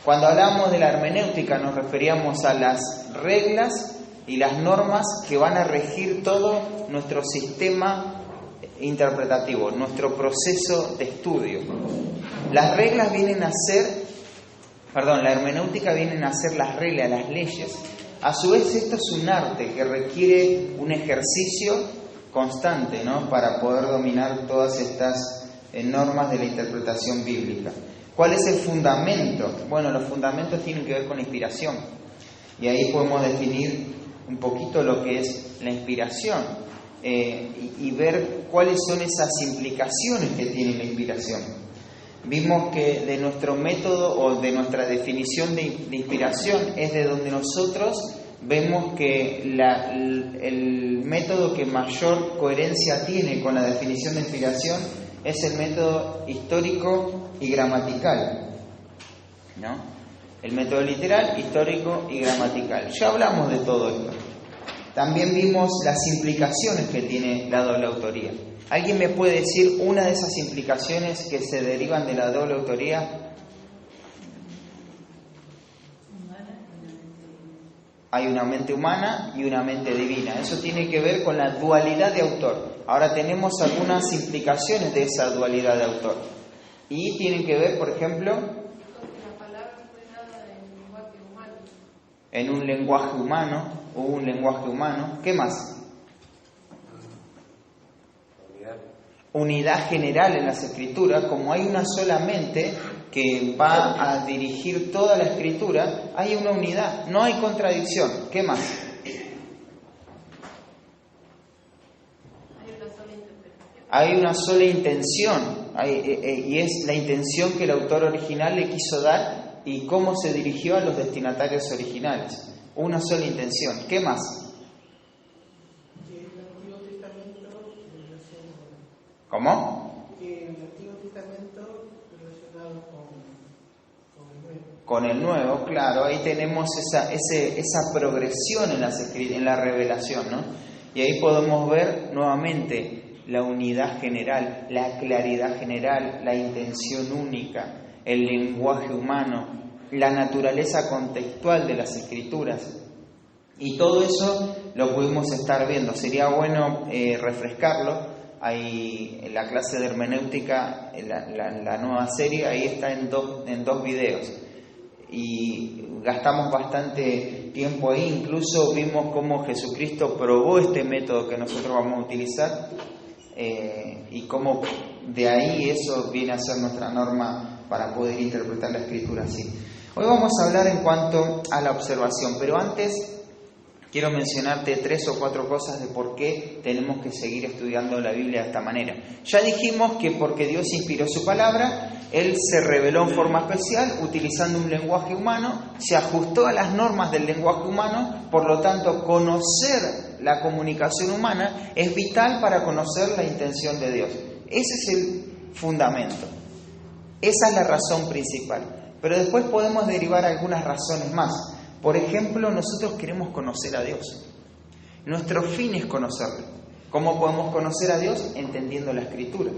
Cuando hablamos de la hermenéutica nos referíamos a las reglas y las normas que van a regir todo nuestro sistema interpretativo, nuestro proceso de estudio. Las reglas vienen a ser, la hermenéutica vienen a ser las reglas, las leyes. A su vez esto es un arte que requiere un ejercicio constante, ¿no?, para poder dominar todas estas normas de la interpretación bíblica. ¿Cuál es el fundamento? Bueno, los fundamentos tienen que ver con la inspiración. Y ahí podemos definir un poquito lo que es la inspiración y ver cuáles son esas implicaciones que tiene la inspiración. Vimos que de nuestro método o de nuestra definición de inspiración es de donde nosotros vemos que el método que mayor coherencia tiene con la definición de inspiración es el método histórico y gramatical, ¿no? El método literal, histórico y gramatical. Ya hablamos de todo esto. También vimos las implicaciones que tiene la doble autoría. ¿Alguien me puede decir una de esas implicaciones que se derivan de la doble autoría? Hay una mente humana y una mente divina. Eso tiene que ver con la dualidad de autor. Ahora tenemos algunas implicaciones de esa dualidad de autor. Y tienen que ver, por ejemplo, la palabra fue dada en lenguaje humano. En un lenguaje humano, o un lenguaje humano. ¿Qué más? Unidad general en las escrituras. Como hay una sola mente que va a dirigir toda la escritura, hay una unidad, no hay contradicción. ¿Qué más? Hay una sola intención, y es la intención que el autor original le quiso dar y cómo se dirigió a los destinatarios originales. Una sola intención. ¿Qué más? ¿Cómo? El Antiguo Testamento relacionado con el Nuevo, claro. Ahí tenemos esa progresión en la revelación, ¿no? Y ahí podemos ver nuevamente la unidad general, la claridad general, la intención única, el lenguaje humano, la naturaleza contextual de las escrituras. Y todo eso lo pudimos estar viendo. Sería bueno refrescarlo. Ahí en la clase de hermenéutica, en la nueva serie, ahí está en dos videos. Y gastamos bastante tiempo ahí. Incluso vimos cómo Jesucristo probó este método que nosotros vamos a utilizar. Y cómo de ahí eso viene a ser nuestra norma para poder interpretar la escritura así. Hoy vamos a hablar en cuanto a la observación, pero antes quiero mencionarte 3 o 4 cosas de por qué tenemos que seguir estudiando la Biblia de esta manera. Ya dijimos que porque Dios inspiró su palabra, Él se reveló en forma especial, utilizando un lenguaje humano, se ajustó a las normas del lenguaje humano, por lo tanto, conocer la comunicación humana es vital para conocer la intención de Dios. Ese es el fundamento. Esa es la razón principal. Pero después podemos derivar algunas razones más. Por ejemplo, nosotros queremos conocer a Dios. Nuestro fin es conocerlo. ¿Cómo podemos conocer a Dios? Entendiendo la Escritura.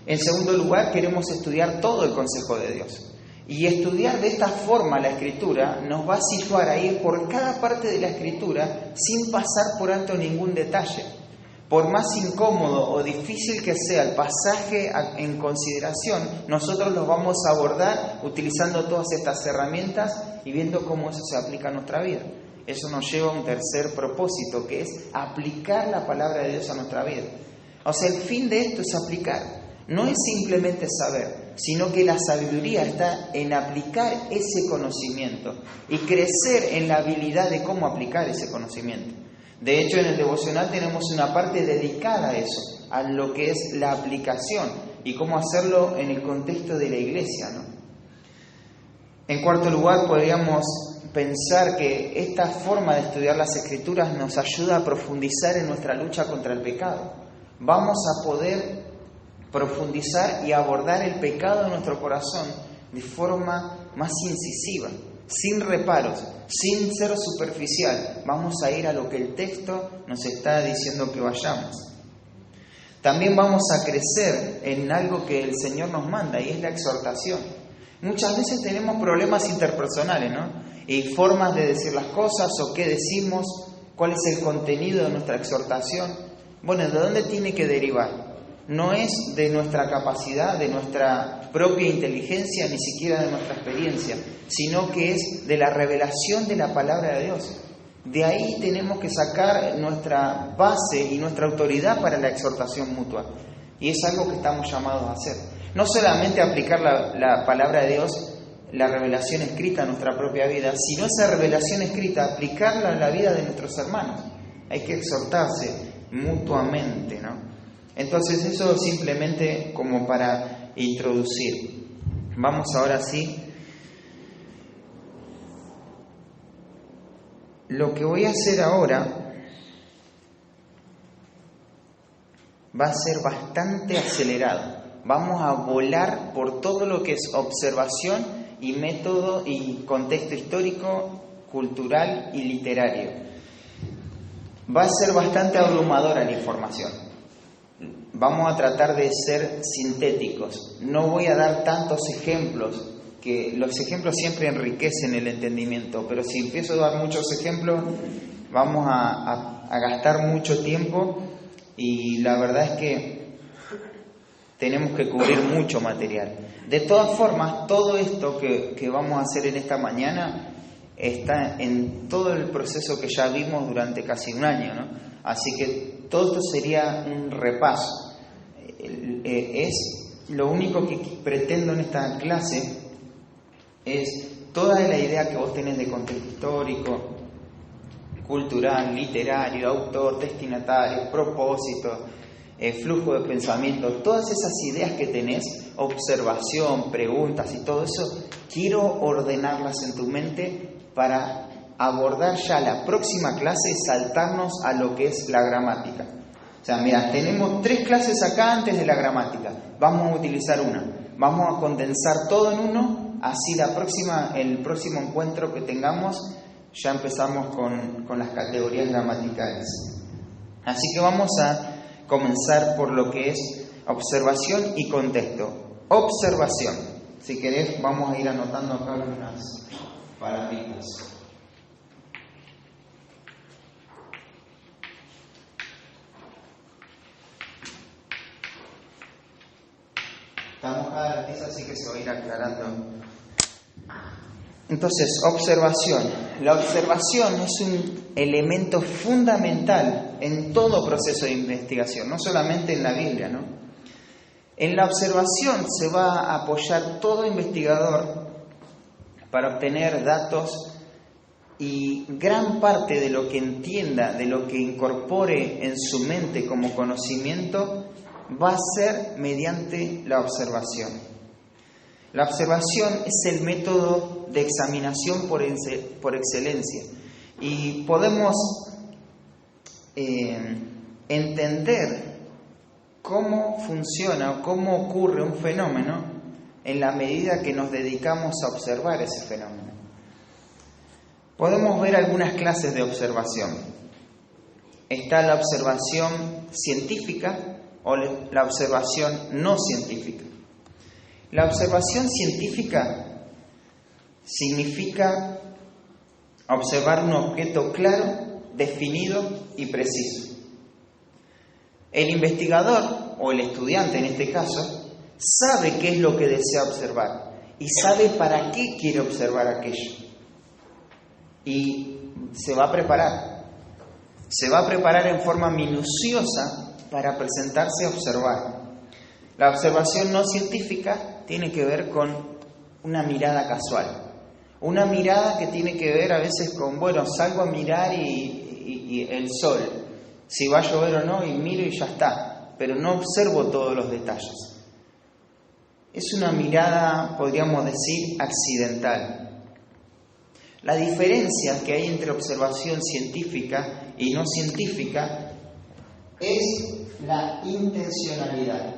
En segundo lugar, queremos estudiar todo el consejo de Dios. Y estudiar de esta forma la Escritura nos va a situar a ir por cada parte de la Escritura sin pasar por alto ningún detalle. Por más incómodo o difícil que sea el pasaje en consideración, nosotros los vamos a abordar utilizando todas estas herramientas y viendo cómo eso se aplica a nuestra vida. Eso nos lleva a un tercer propósito, que es aplicar la palabra de Dios a nuestra vida. O sea, el fin de esto es aplicar. No es simplemente saber, sino que la sabiduría está en aplicar ese conocimiento y crecer en la habilidad de cómo aplicar ese conocimiento. De hecho, en el devocional tenemos una parte dedicada a eso, a lo que es la aplicación y cómo hacerlo en el contexto de la iglesia, ¿no? En cuarto lugar, podríamos pensar que esta forma de estudiar las Escrituras nos ayuda a profundizar en nuestra lucha contra el pecado. Vamos a poder profundizar y abordar el pecado de nuestro corazón de forma más incisiva, sin reparos, sin ser superficial. Vamos a ir a lo que el texto nos está diciendo que vayamos. También vamos a crecer en algo que el Señor nos manda, y es la exhortación. Muchas veces tenemos problemas interpersonales, ¿no? Y formas de decir las cosas o qué decimos, cuál es el contenido de nuestra exhortación. Bueno, ¿de dónde tiene que derivar? No es de nuestra capacidad, de nuestra propia inteligencia, ni siquiera de nuestra experiencia, sino que es de la revelación de la palabra de Dios. De ahí tenemos que sacar nuestra base y nuestra autoridad para la exhortación mutua. Y es algo que estamos llamados a hacer. No solamente aplicar la palabra de Dios, la revelación escrita a nuestra propia vida, sino esa revelación escrita, aplicarla a la vida de nuestros hermanos. Hay que exhortarse mutuamente, ¿no? Entonces eso simplemente como para introducir. Vamos ahora sí. Lo que voy a hacer ahora va a ser bastante acelerado. Vamos a volar por todo lo que es observación y método y contexto histórico, cultural y literario. Va a ser bastante abrumadora la información. Vamos a tratar de ser sintéticos. No voy a dar tantos ejemplos, que los ejemplos siempre enriquecen el entendimiento, pero si empiezo a dar muchos ejemplos, vamos a gastar mucho tiempo y la verdad es que tenemos que cubrir mucho material. De todas formas, todo esto que vamos a hacer en esta mañana está en todo el proceso que ya vimos durante casi un año, ¿no? Así que todo esto sería un repaso. Es lo único que pretendo en esta clase es toda la idea que vos tenés de contexto histórico, cultural, literario, autor, destinatario, propósito, flujo de pensamiento, todas esas ideas que tenés, observación, preguntas y todo eso, quiero ordenarlas en tu mente para abordar ya la próxima clase y saltarnos a lo que es la gramática. O sea, mira, tenemos 3 clases acá antes de la gramática, vamos a utilizar una, vamos a condensar todo en uno, así el próximo encuentro que tengamos ya empezamos con las categorías gramaticales. Así que vamos a comenzar por lo que es observación y contexto. Observación. Si querés, vamos a ir anotando acá algunas palabritas. Está mojada la tiza, así que se va a ir aclarando. Entonces, observación. La observación es un elemento fundamental en todo proceso de investigación, no solamente en la Biblia, ¿no? En la observación se va a apoyar todo investigador para obtener datos y gran parte de lo que entienda, de lo que incorpore en su mente como conocimiento, va a ser mediante la observación. La observación es el método de examinación por excelencia y podemos entender cómo funciona o cómo ocurre un fenómeno en la medida que nos dedicamos a observar ese fenómeno. Podemos ver algunas clases de observación. Está la observación científica o la observación no científica. La observación científica significa observar un objeto claro, definido y preciso. El investigador, o el estudiante en este caso, sabe qué es lo que desea observar y sabe para qué quiere observar aquello. Y se va a preparar. Se va a preparar en forma minuciosa para presentarse a observar. La observación no científica tiene que ver con una mirada casual. Una mirada que tiene que ver a veces con, bueno, salgo a mirar y el sol, si va a llover o no, y miro y ya está, pero no observo todos los detalles. Es una mirada, podríamos decir, accidental. La diferencia que hay entre observación científica y no científica es la intencionalidad.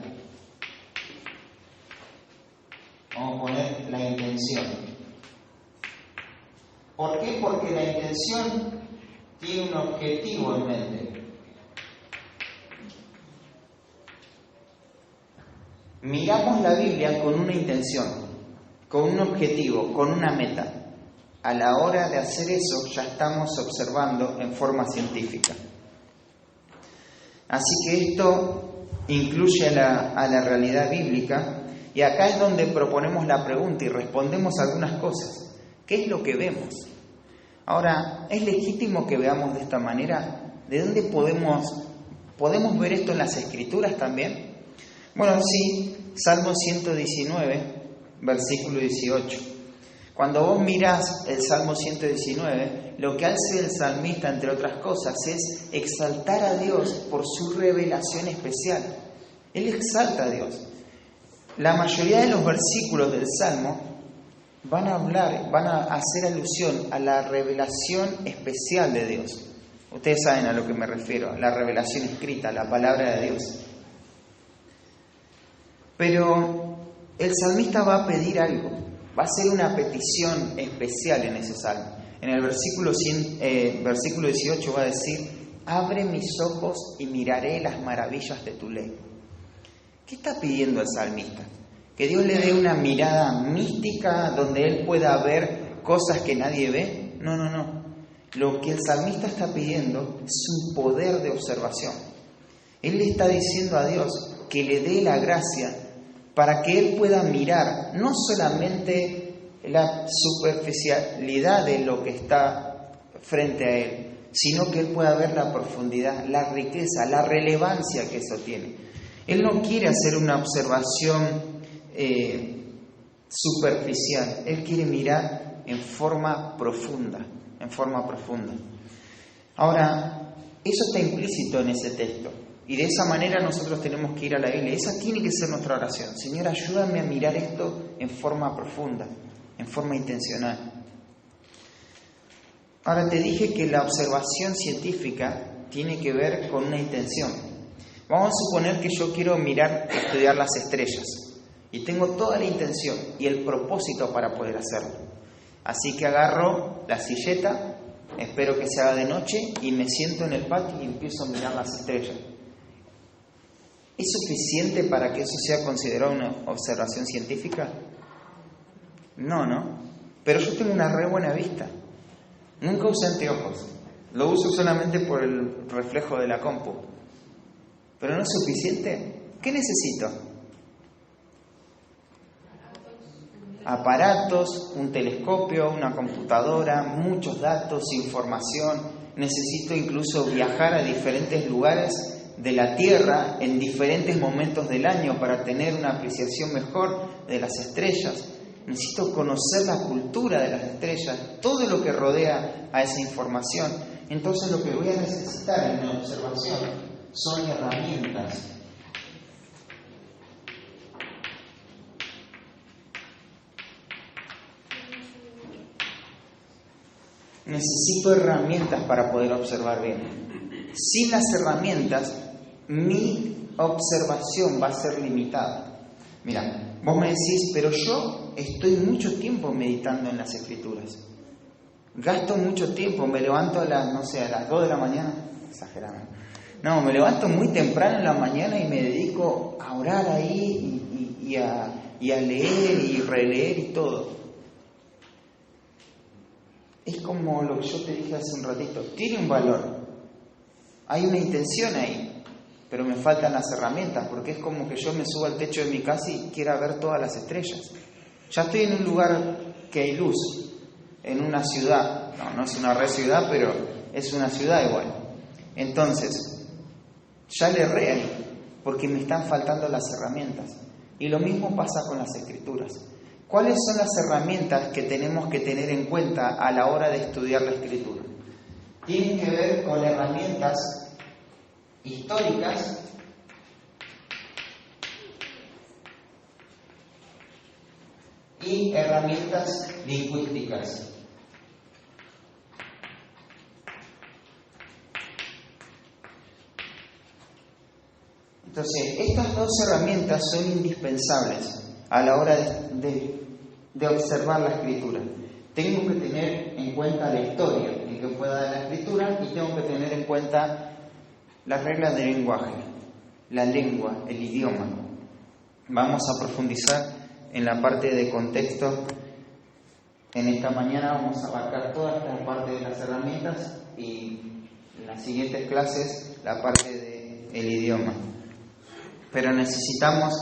Vamos a poner la intención. ¿Por qué? Porque la intención tiene un objetivo en mente. Miramos la Biblia con una intención, con un objetivo, con una meta. A la hora de hacer eso ya estamos observando en forma científica. Así que esto incluye a la realidad bíblica, y acá es donde proponemos la pregunta y respondemos algunas cosas. ¿Qué es lo que vemos? Ahora, ¿es legítimo que veamos de esta manera? ¿De dónde podemos ver esto en las Escrituras también? Bueno, sí, Salmo 119, versículo 18. Cuando vos mirás el Salmo 119, lo que hace el salmista, entre otras cosas, es exaltar a Dios por su revelación especial. Él exalta a Dios. La mayoría de los versículos del Salmo van a hacer alusión a la revelación especial de Dios. Ustedes saben a lo que me refiero, la revelación escrita, la palabra de Dios. Pero el salmista va a pedir algo, va a hacer una petición especial en ese salmo. En el versículo 18 va a decir: abre mis ojos y miraré las maravillas de tu ley. ¿Qué está pidiendo el salmista? ¿Que Dios le dé una mirada mística donde él pueda ver cosas que nadie ve? No. Lo que el salmista está pidiendo es un poder de observación. Él le está diciendo a Dios que le dé la gracia para que él pueda mirar no solamente la superficialidad de lo que está frente a él, sino que él pueda ver la profundidad, la riqueza, la relevancia que eso tiene. Él no quiere hacer una observación superficial, él quiere mirar en forma profunda. Ahora, eso está implícito en ese texto, y de esa manera nosotros tenemos que ir a la Biblia. Esa tiene que ser nuestra oración: Señor, ayúdame a mirar esto en forma profunda, en forma intencional. Ahora, te dije que la observación científica tiene que ver con una intención. Vamos a suponer que yo quiero estudiar las estrellas, y tengo toda la intención y el propósito para poder hacerlo. Así que agarro la silleta, espero que se haga de noche y me siento en el patio y empiezo a mirar las estrellas. ¿Es suficiente para que eso sea considerado una observación científica? No. Pero yo tengo una re buena vista. Nunca usé anteojos. Lo uso solamente por el reflejo de la compu. ¿Pero no es suficiente? ¿Qué necesito? Aparatos, un telescopio, una computadora, muchos datos, información. Necesito incluso viajar a diferentes lugares de la Tierra en diferentes momentos del año para tener una apreciación mejor de las estrellas. Necesito conocer la cultura de las estrellas, todo lo que rodea a esa información. Entonces lo que voy a necesitar en mi observación son herramientas. Necesito herramientas para poder observar bien. Sin las herramientas, mi observación va a ser limitada. Mira, vos me decís: pero yo estoy mucho tiempo meditando en las Escrituras. Gasto mucho tiempo, me levanto a las 2 de la mañana. Exagerando. No, me levanto muy temprano en la mañana y me dedico a orar ahí y a leer y releer y todo. Es como lo que yo te dije hace un ratito, tiene un valor, hay una intención ahí, pero me faltan las herramientas, porque es como que yo me subo al techo de mi casa y quiera ver todas las estrellas. Ya estoy en un lugar que hay luz, en una ciudad, no es una re ciudad, pero es una ciudad igual. Entonces, ya le erré ahí, porque me están faltando las herramientas. Y lo mismo pasa con las Escrituras. ¿Cuáles son las herramientas que tenemos que tener en cuenta a la hora de estudiar la Escritura? Tienen que ver con herramientas históricas y herramientas lingüísticas. Entonces, estas dos herramientas son indispensables a la hora de observar la Escritura. Tengo que tener en cuenta la historia en que pueda dar la Escritura, y tengo que tener en cuenta las reglas del lenguaje, la lengua, el idioma. Vamos a profundizar en la parte de contexto. En esta mañana vamos a abarcar toda la parte de las herramientas y en las siguientes clases la parte del idioma. Pero necesitamos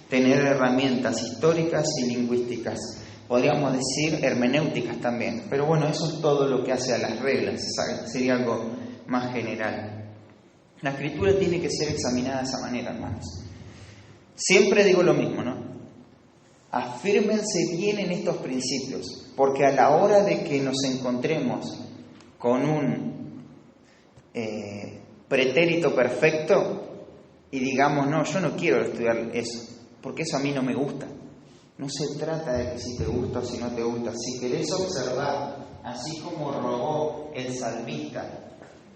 tener herramientas históricas y lingüísticas. Podríamos decir hermenéuticas también. Pero bueno, eso es todo lo que hace a las reglas. Sería algo más general. La escritura tiene que ser examinada de esa manera, hermanos. Siempre digo lo mismo, ¿no? Afírmense bien en estos principios, porque a la hora de que nos encontremos con un pretérito perfecto y digamos, no, yo no quiero estudiar eso, porque eso a mí no me gusta. No se trata de que si te gusta o si no te gusta. Si querés observar, así como rogó el salmista,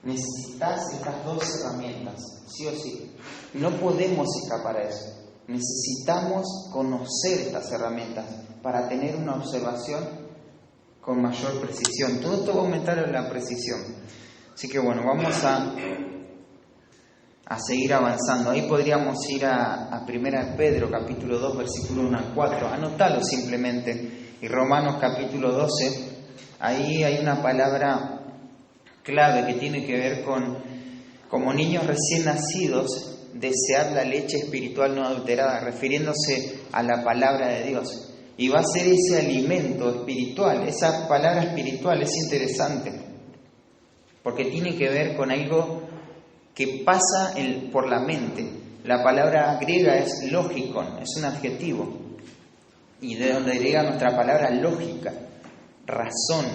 necesitas estas dos herramientas, sí o sí. No podemos escapar a eso. Necesitamos conocer estas herramientas para tener una observación con mayor precisión. Todo esto va a aumentar la precisión. Así que bueno, vamos a seguir avanzando. Ahí podríamos ir a 1 Pedro capítulo 2 versículo 1 al 4. Anotalo simplemente. Y Romanos capítulo 12. Ahí hay una palabra clave que tiene que ver con, como niños recién nacidos, desear la leche espiritual no adulterada, refiriéndose a la palabra de Dios. Y va a ser ese alimento espiritual. Esa palabra espiritual es interesante, porque tiene que ver con algo que pasa por la mente. La palabra griega es lógicon, es un adjetivo. Y de donde llega nuestra palabra lógica, razón.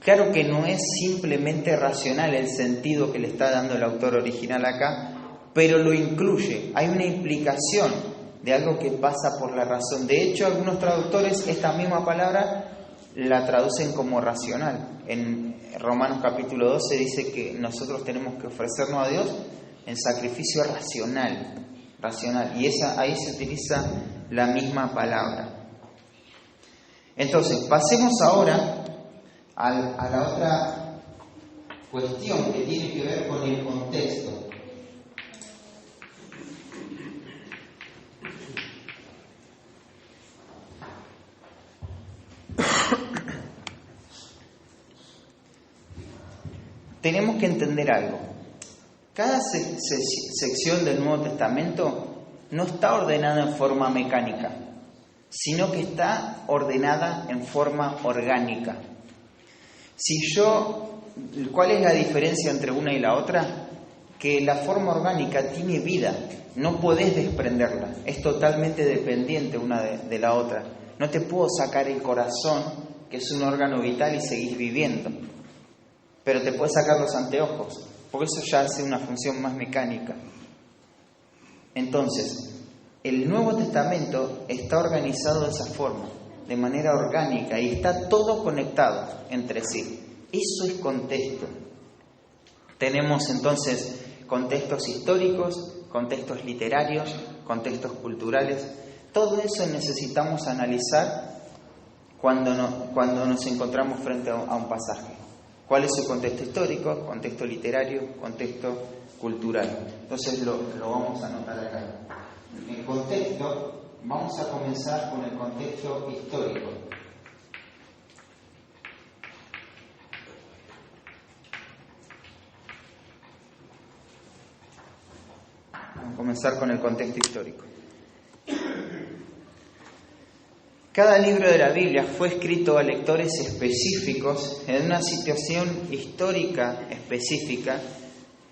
Claro que no es simplemente racional el sentido que le está dando el autor original acá, pero lo incluye. Hay una implicación de algo que pasa por la razón. De hecho, algunos traductores esta misma palabra la traducen como racional. En Romanos capítulo 12 dice que nosotros tenemos que ofrecernos a Dios en sacrificio racional. Y ahí se utiliza la misma palabra. Entonces, pasemos ahora a la otra cuestión que tiene que ver con el contexto. Tenemos que entender algo. Cada sección del Nuevo Testamento no está ordenada en forma mecánica, sino que está ordenada en forma orgánica. ¿Cuál es la diferencia entre una y la otra? Que la forma orgánica tiene vida, no podés desprenderla, es totalmente dependiente una de la otra. No te puedo sacar el corazón, que es un órgano vital, y seguir viviendo. Pero te puedes sacar los anteojos, porque eso ya hace una función más mecánica. Entonces, el Nuevo Testamento está organizado de esa forma, de manera orgánica, y está todo conectado entre sí. Eso es contexto. Tenemos entonces contextos históricos, contextos literarios, contextos culturales. Todo eso necesitamos analizar cuando nos encontramos frente a un pasaje. ¿Cuál es su contexto histórico, contexto literario, contexto cultural? Entonces lo vamos a anotar acá. El contexto, vamos a comenzar con el contexto histórico. Vamos a comenzar con el contexto histórico. Cada libro de la Biblia fue escrito a lectores específicos en una situación histórica específica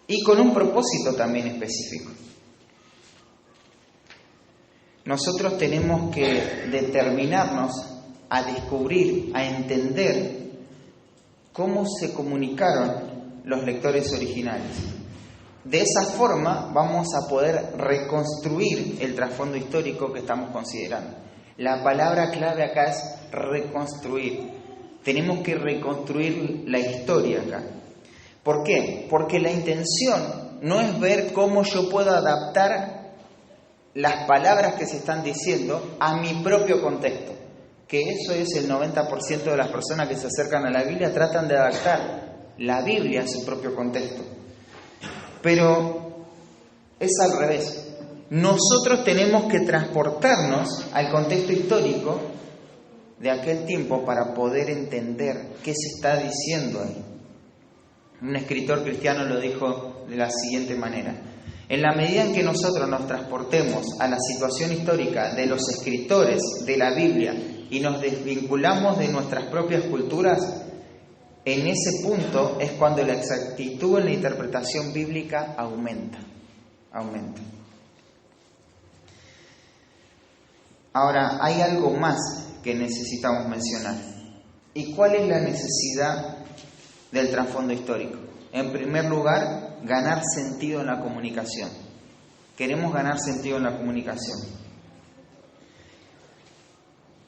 y con un propósito también específico. Nosotros tenemos que determinarnos a descubrir, a entender cómo se comunicaron los lectores originales. De esa forma vamos a poder reconstruir el trasfondo histórico que estamos considerando. La palabra clave acá es reconstruir. Tenemos que reconstruir la historia acá. ¿Por qué? Porque la intención no es ver cómo yo puedo adaptar las palabras que se están diciendo a mi propio contexto. Que eso es el 90% de las personas que se acercan a la Biblia, tratan de adaptar la Biblia a su propio contexto. Pero es al revés. nosotros tenemos que transportarnos al contexto histórico de aquel tiempo para poder entender qué se está diciendo ahí. Un escritor cristiano lo dijo de la siguiente manera: en la medida en que nosotros nos transportemos a la situación histórica de los escritores de la Biblia y nos desvinculamos de nuestras propias culturas, en ese punto es cuando la exactitud en la interpretación bíblica aumenta. Ahora, hay algo más que necesitamos mencionar. ¿Y cuál es la necesidad del trasfondo histórico? En primer lugar, ganar sentido en la comunicación. Queremos ganar sentido en la comunicación.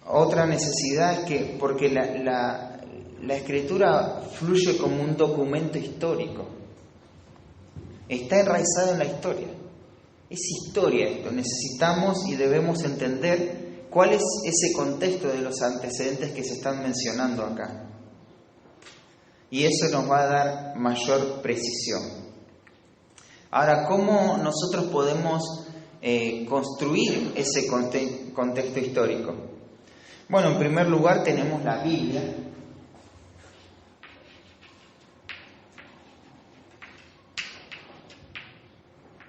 Otra necesidad es que, porque la escritura fluye como un documento histórico, está enraizado en la historia. Es historia esto. Necesitamos y debemos entender cuál es ese contexto de los antecedentes que se están mencionando acá. Y eso nos va a dar mayor precisión. Ahora, ¿cómo nosotros podemos construir ese contexto histórico? Bueno, en primer lugar tenemos la Biblia.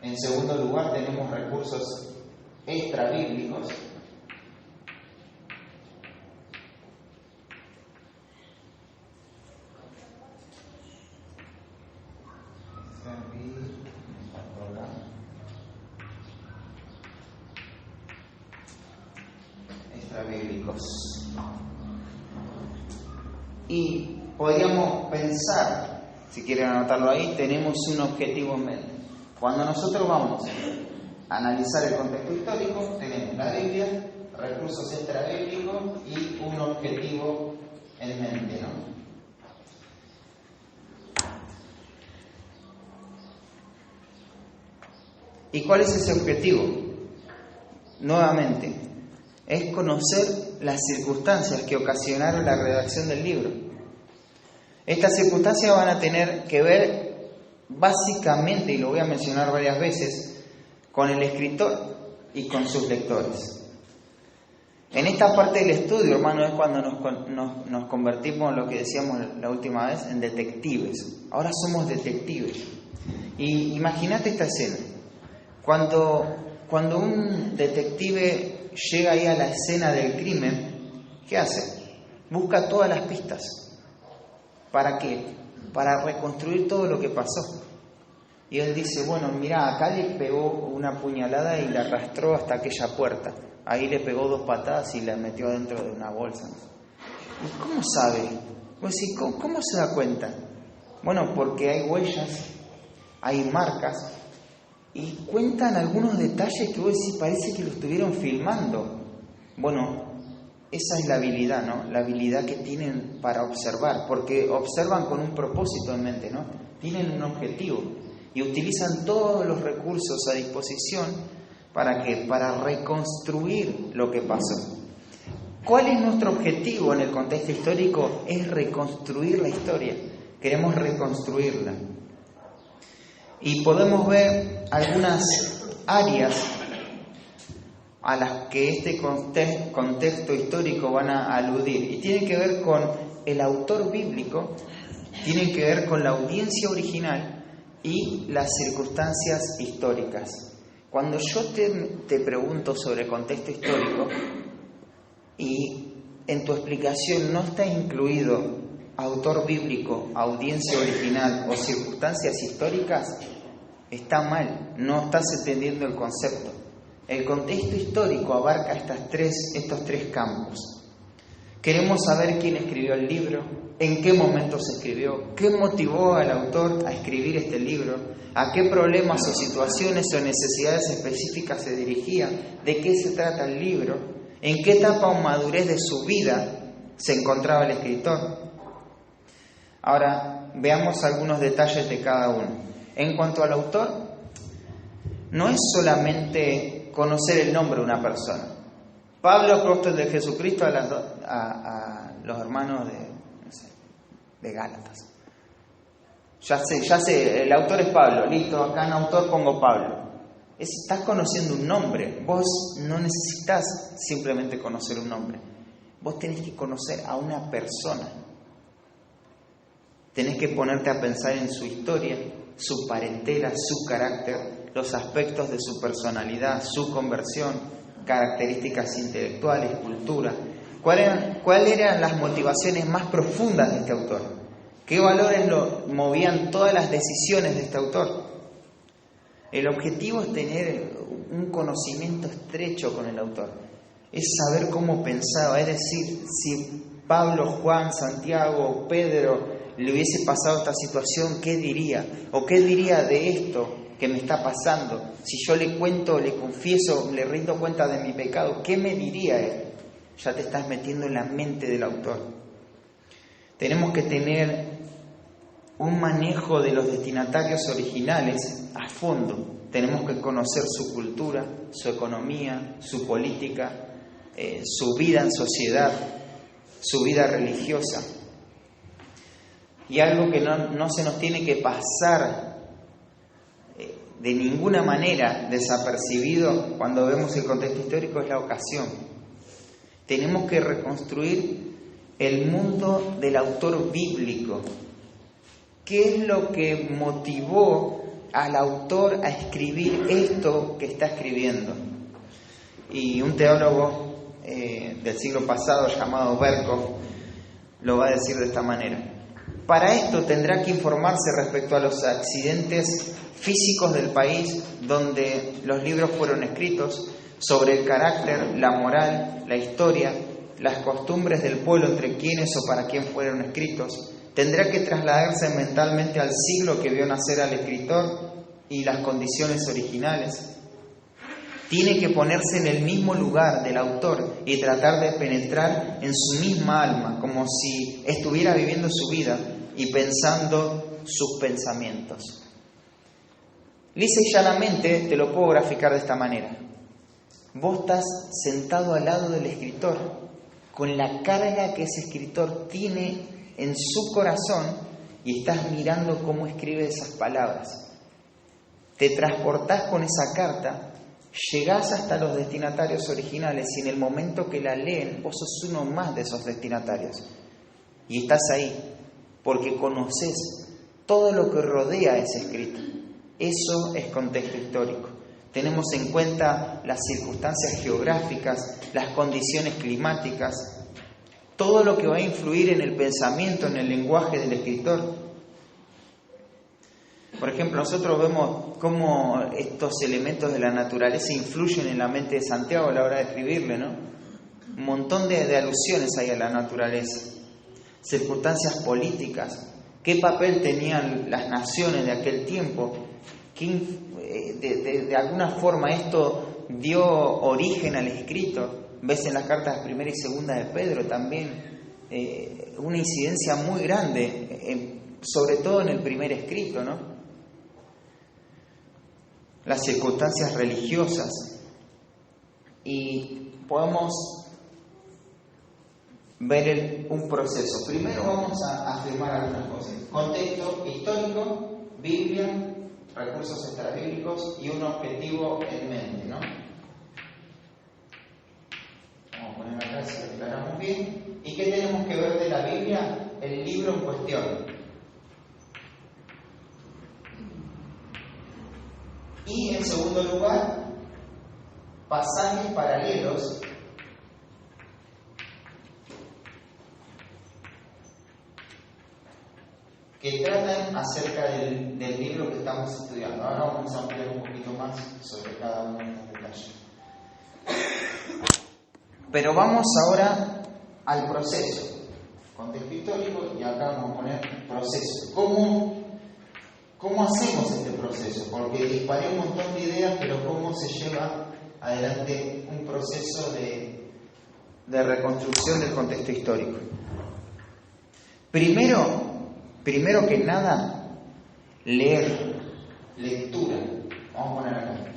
En segundo lugar tenemos recursos extrabíblicos. Y podríamos pensar, si quieren anotarlo ahí, tenemos un objetivo en mente. Cuando nosotros vamos a analizar el contexto histórico, tenemos la Biblia, recursos extrabíblicos y un objetivo en mente, ¿no? ¿Y cuál es ese objetivo? Nuevamente, es conocer las circunstancias que ocasionaron la redacción del libro. Estas circunstancias van a tener que ver básicamente, y lo voy a mencionar varias veces, con el escritor y con sus lectores. En esta parte del estudio, hermano, es cuando nos convertimos en lo que decíamos la última vez, en detectives. Ahora somos detectives. Y imagínate esta escena. Cuando un detective llega ahí a la escena del crimen, ¿qué hace? Busca todas las pistas. ¿Para qué? Para reconstruir todo lo que pasó. Y él dice, bueno, mira, acá le pegó una puñalada y la arrastró hasta aquella puerta. Ahí le pegó 2 patadas y la metió dentro de una bolsa. ¿Y cómo sabe? Pues sí, ¿cómo se da cuenta? Bueno, porque hay huellas, hay marcas, y cuentan algunos detalles que vos decís, parece que lo estuvieron filmando. Bueno, esa es la habilidad, ¿no? La habilidad que tienen para observar, porque observan con un propósito en mente, ¿no? Tienen un objetivo y utilizan todos los recursos a disposición ¿para qué? Para reconstruir lo que pasó. ¿Cuál es nuestro objetivo en el contexto histórico? Es reconstruir la historia. Queremos reconstruirla. Y podemos ver algunas áreas a las que este contexto histórico van a aludir. Y tiene que ver con el autor bíblico, tiene que ver con la audiencia original y las circunstancias históricas. Cuando yo te pregunto sobre el contexto histórico y en tu explicación no está incluido autor bíblico, audiencia original o circunstancias históricas, está mal, no estás entendiendo el concepto. El contexto histórico abarca estos tres campos. Queremos saber quién escribió el libro, en qué momento se escribió, qué motivó al autor a escribir este libro, a qué problemas o situaciones o necesidades específicas se dirigía, de qué se trata el libro, en qué etapa o madurez de su vida se encontraba el escritor. Ahora, veamos algunos detalles de cada uno. En cuanto al autor, no es solamente conocer el nombre de una persona. Pablo, apóstol de Jesucristo, a los hermanos de Gálatas. Ya sé, el autor es Pablo, listo, acá en autor pongo Pablo. Estás conociendo un nombre. Vos no necesitas simplemente conocer un nombre. Vos tenés que conocer a una persona. Tenés que ponerte a pensar en su historia, su parentela, su carácter, los aspectos de su personalidad, su conversión, características intelectuales, cultura. ¿Cuáles eran las motivaciones más profundas de este autor? ¿Qué valores movían todas las decisiones de este autor? El objetivo es tener un conocimiento estrecho con el autor. Es saber cómo pensaba. Es decir, si Pablo, Juan, Santiago, Pedro le hubiese pasado esta situación, ¿qué diría? ¿O qué diría de esto que me está pasando? Si yo le cuento, le confieso, le rindo cuenta de mi pecado, ¿qué me diría él? Ya te estás metiendo en la mente del autor. Tenemos que tener un manejo de los destinatarios originales a fondo. Tenemos que conocer su cultura, su economía, su política, su vida en sociedad, su vida religiosa. Y algo que no se nos tiene que pasar de ninguna manera desapercibido cuando vemos el contexto histórico es la ocasión. Tenemos que reconstruir el mundo del autor bíblico. ¿Qué es lo que motivó al autor a escribir esto que está escribiendo? Y un teólogo del siglo pasado llamado Berkov lo va a decir de esta manera. Para esto tendrá que informarse respecto a los accidentes físicos del país donde los libros fueron escritos, sobre el carácter, la moral, la historia, las costumbres del pueblo entre quienes o para quién fueron escritos. Tendrá que trasladarse mentalmente al siglo que vio nacer al escritor y las condiciones originales. Tiene que ponerse en el mismo lugar del autor y tratar de penetrar en su misma alma, como si estuviera viviendo su vida y pensando sus pensamientos. Lisa y llanamente te lo puedo graficar de esta manera. Vos estás sentado al lado del escritor, con la carga que ese escritor tiene en su corazón, y estás mirando cómo escribe esas palabras. Te transportás con esa carta, llegás hasta los destinatarios originales y en el momento que la leen, vos sos uno más de esos destinatarios. Y estás ahí, porque conoces todo lo que rodea ese escrito. Eso es contexto histórico. Tenemos en cuenta las circunstancias geográficas, las condiciones climáticas, todo lo que va a influir en el pensamiento, en el lenguaje del escritor. Por ejemplo, nosotros vemos cómo estos elementos de la naturaleza influyen en la mente de Santiago a la hora de escribirle, ¿no? Un montón de alusiones hay a la naturaleza. Circunstancias políticas. ¿Qué papel tenían las naciones de aquel tiempo? De alguna forma esto dio origen al escrito. Ves en las cartas primera y segunda de Pedro también una incidencia muy grande, sobre todo en el primer escrito, ¿no? Las circunstancias religiosas. Y podemos ver un proceso. Primero vamos a afirmar algunas cosas. Contexto histórico, Biblia, recursos extrabíblicos y un objetivo en mente, ¿no? Vamos a poner acá si lo aclaramos bien. ¿Y qué tenemos que ver de la Biblia? El libro en cuestión. Y en segundo lugar, pasajes paralelos que tratan acerca del libro que estamos estudiando. Ahora vamos a ampliar un poquito más sobre cada uno de estos detalles. Pero vamos ahora al proceso. Contexto histórico, y acá vamos a poner proceso. ¿Cómo hacemos este proceso? Porque disparé un montón de ideas, pero ¿cómo se lleva adelante un proceso de reconstrucción del contexto histórico? Primero que nada, lectura. Vamos a poner acá.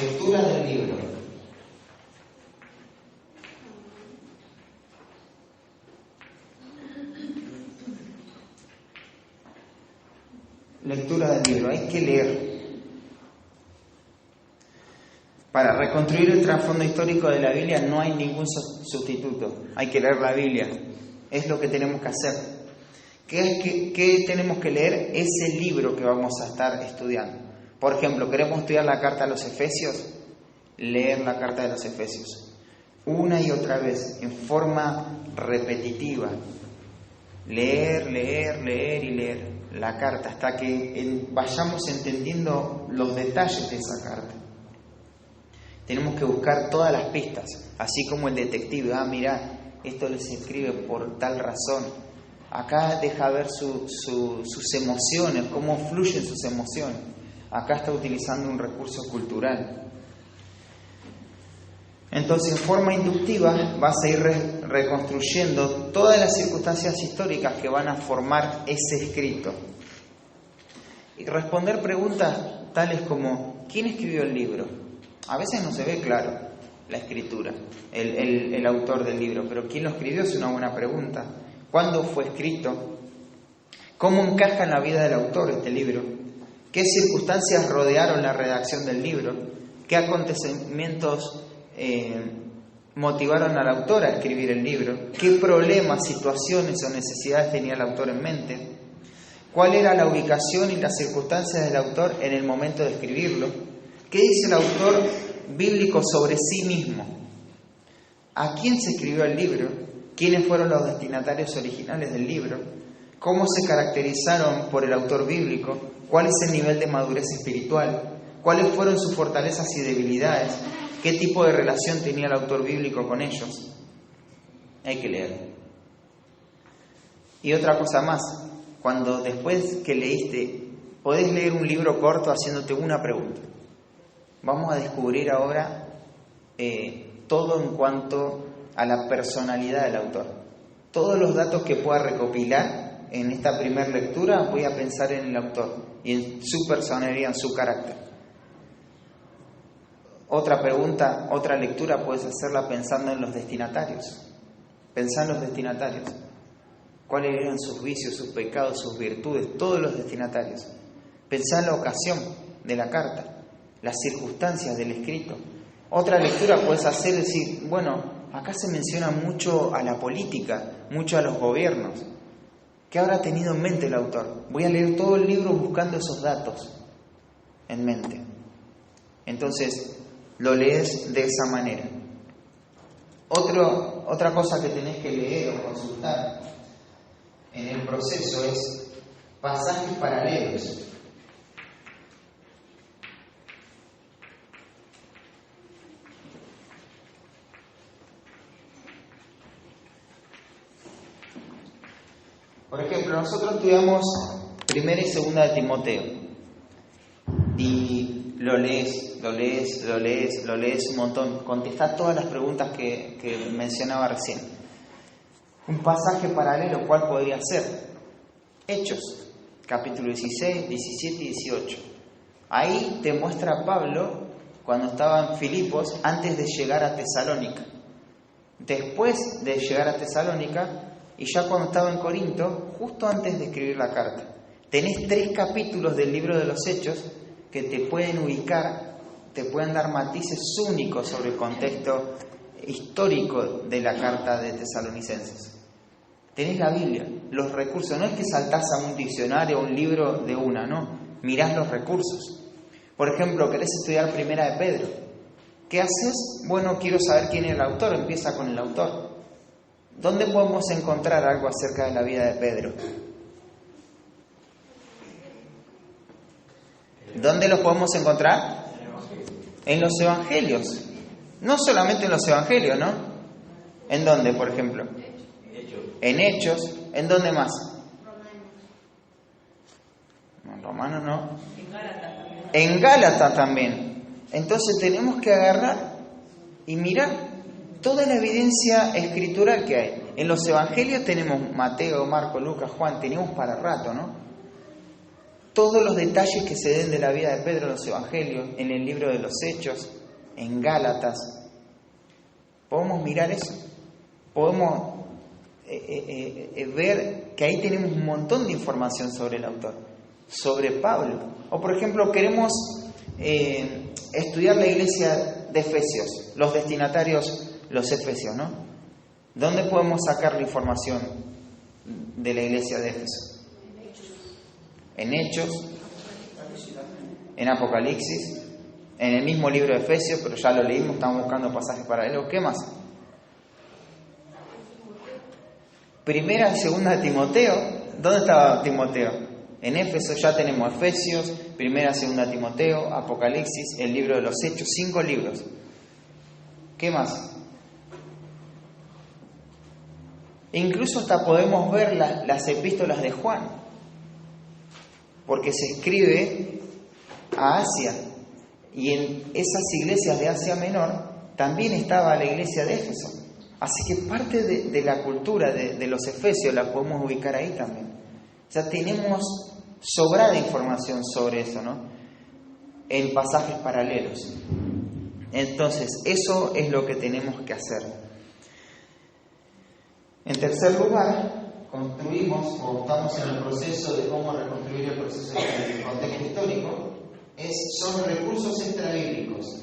Lectura del libro. lectura del libro, hay que leer. Para reconstruir el trasfondo histórico de la Biblia no hay ningún sustituto. Hay que leer la Biblia. Es lo que tenemos que hacer. ¿Qué tenemos que leer? Ese libro que vamos a estar estudiando. Por ejemplo, ¿queremos estudiar la carta a los Efesios? Leer la carta de los Efesios. Una y otra vez, en forma repetitiva. Leer y leer la carta hasta que vayamos entendiendo los detalles de esa carta. Tenemos que buscar todas las pistas, así como el detective. Mirá, esto les escribe por tal razón. Acá deja ver sus emociones, cómo fluyen sus emociones. Acá está utilizando un recurso cultural. Entonces, en forma inductiva vas a ir reconstruyendo todas las circunstancias históricas que van a formar ese escrito. Y responder preguntas tales como: ¿quién escribió el libro? A veces no se ve claro la escritura, el autor del libro, pero ¿quién lo escribió? Es una buena pregunta. ¿Cuándo fue escrito? ¿Cómo encaja en la vida del autor este libro? ¿Qué circunstancias rodearon la redacción del libro? ¿Qué acontecimientos motivaron al autor a escribir el libro? ¿Qué problemas, situaciones o necesidades tenía el autor en mente? ¿Cuál era la ubicación y las circunstancias del autor en el momento de escribirlo? ¿Qué dice el autor bíblico sobre sí mismo? ¿A quién se escribió el libro? ¿Quiénes fueron los destinatarios originales del libro? ¿Cómo se caracterizaron por el autor bíblico? ¿Cuál es el nivel de madurez espiritual? ¿Cuáles fueron sus fortalezas y debilidades? ¿Qué tipo de relación tenía el autor bíblico con ellos? Hay que leer. Y otra cosa más, cuando después que leíste, podés leer un libro corto haciéndote una pregunta. Vamos a descubrir ahora todo en cuanto a la personalidad del autor. Todos los datos que pueda recopilar en esta primera lectura, voy a pensar en el autor y en su personalidad, en su carácter. Otra pregunta, otra lectura puedes hacerla pensando en los destinatarios. Pensá en los destinatarios. ¿Cuáles eran sus vicios, sus pecados, sus virtudes? Todos los destinatarios. Pensá en la ocasión de la carta, las circunstancias del escrito. Otra lectura puedes hacer decir, bueno, acá se menciona mucho a la política, mucho a los gobiernos. ¿Qué habrá tenido en mente el autor? Voy a leer todo el libro buscando esos datos en mente. Entonces, lo lees de esa manera. Otra cosa que tenés que leer o consultar en el proceso es pasajes paralelos. Por ejemplo, nosotros estudiamos 1 y 2 de Timoteo y lo lees un montón, contestás todas las preguntas que mencionaba recién. Un pasaje paralelo, ¿cuál podría ser? Hechos, capítulo 16, 17 y 18. Ahí te muestra Pablo cuando estaba en Filipos antes de llegar a Tesalónica. Después de llegar a Tesalónica y ya cuando estaba en Corinto, justo antes de escribir la carta. Tenés 3 capítulos del libro de los Hechos que te pueden ubicar, te pueden dar matices únicos sobre el contexto histórico de la carta de Tesalonicenses. Tenés la Biblia, los recursos, no es que saltás a un diccionario o un libro de una, no, mirás los recursos. Por ejemplo, querés estudiar Primera de Pedro. ¿Qué haces? Bueno, quiero saber quién es el autor, empieza con el autor. ¿Dónde podemos encontrar algo acerca de la vida de Pedro? ¿Dónde los podemos encontrar? En los evangelios. No solamente en los evangelios, ¿no? ¿En dónde, por ejemplo? En Hechos. ¿En dónde más? En Romanos no. En Gálatas también. Entonces tenemos que agarrar y mirar toda la evidencia escritural que hay. En los evangelios tenemos Mateo, Marcos, Lucas, Juan, tenemos para rato, ¿no? Todos los detalles que se den de la vida de Pedro en los evangelios, en el libro de los Hechos, en Gálatas. Podemos mirar eso. Podemos ver que ahí tenemos un montón de información sobre el autor. sobre Pablo. O por ejemplo, queremos estudiar la iglesia de Efesios, los destinatarios, los efesios, ¿no? ¿Dónde podemos sacar la información de la iglesia de Éfeso? En Hechos, en Apocalipsis, en el mismo libro de Efesios, pero ya lo leímos, estamos buscando pasajes paralelos. ¿Qué más? Primera y segunda de Timoteo. ¿Dónde estaba Timoteo? En Éfeso. Ya tenemos Efesios, primera y segunda de Timoteo, Apocalipsis, el libro de los Hechos, 5 libros. ¿Qué más? Incluso hasta podemos ver las epístolas de Juan, porque se escribe a Asia, y en esas iglesias de Asia Menor también estaba la iglesia de Éfeso. Así que parte de la cultura de los efesios la podemos ubicar ahí también. Ya tenemos sobrada información sobre eso, ¿no? En pasajes paralelos. Entonces, eso es lo que tenemos que hacer. En tercer lugar, construimos, o estamos en el proceso de cómo reconstruir el proceso del contexto histórico, son recursos extrabíblicos.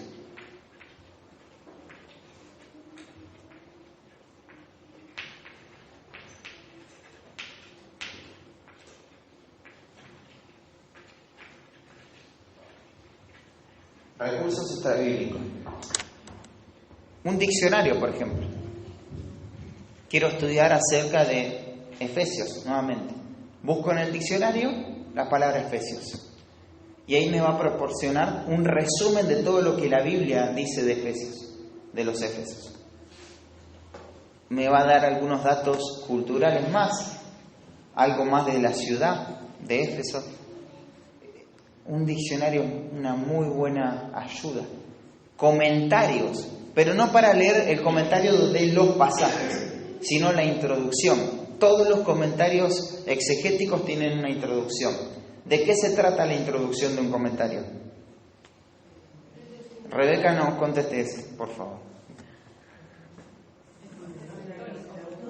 Recursos extrabíblicos. Un diccionario, por ejemplo. Quiero estudiar acerca de Efesios, nuevamente. Busco en el diccionario la palabra Efesios. Y ahí me va a proporcionar un resumen de todo lo que la Biblia dice de Efesios, de los Efesios. Me va a dar algunos datos culturales más, algo más de la ciudad de Éfeso. Un diccionario, una muy buena ayuda. Comentarios, pero no para leer el comentario de los pasajes, sino la introducción. Todos los comentarios exegéticos tienen una introducción. ¿De qué se trata la introducción de un comentario? Rebeca, no conteste, por favor.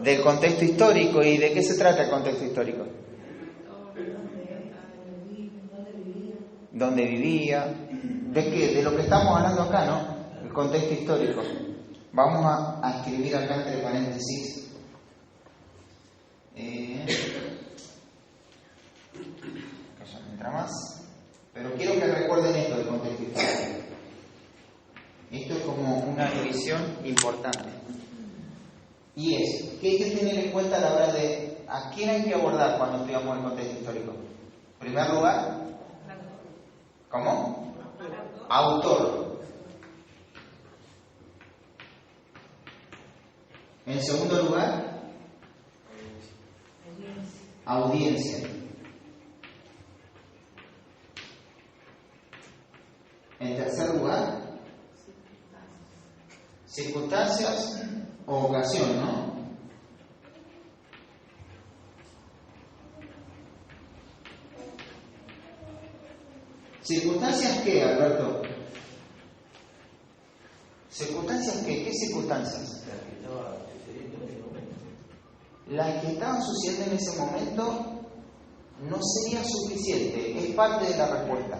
Del contexto histórico. ¿Y de qué se trata el contexto histórico? ¿Dónde vivía? ¿De qué? De lo que estamos hablando acá, ¿no? El contexto histórico. Vamos a escribir acá entre paréntesis. Ya no entra más. Pero quiero que recuerden esto del contexto histórico. Esto es como una división importante. Y es, ¿qué hay que tener en cuenta a la hora de a quién hay que abordar cuando estudiamos el contexto histórico? En primer lugar, ¿cómo? Autor. En segundo lugar, audiencia. En tercer lugar, circunstancias o ocasión, ¿no? ¿Circunstancias qué, Alberto? ¿Circunstancias qué? ¿Qué circunstancias? Las que estaban sucediendo en ese momento no sería suficiente, es parte de la respuesta.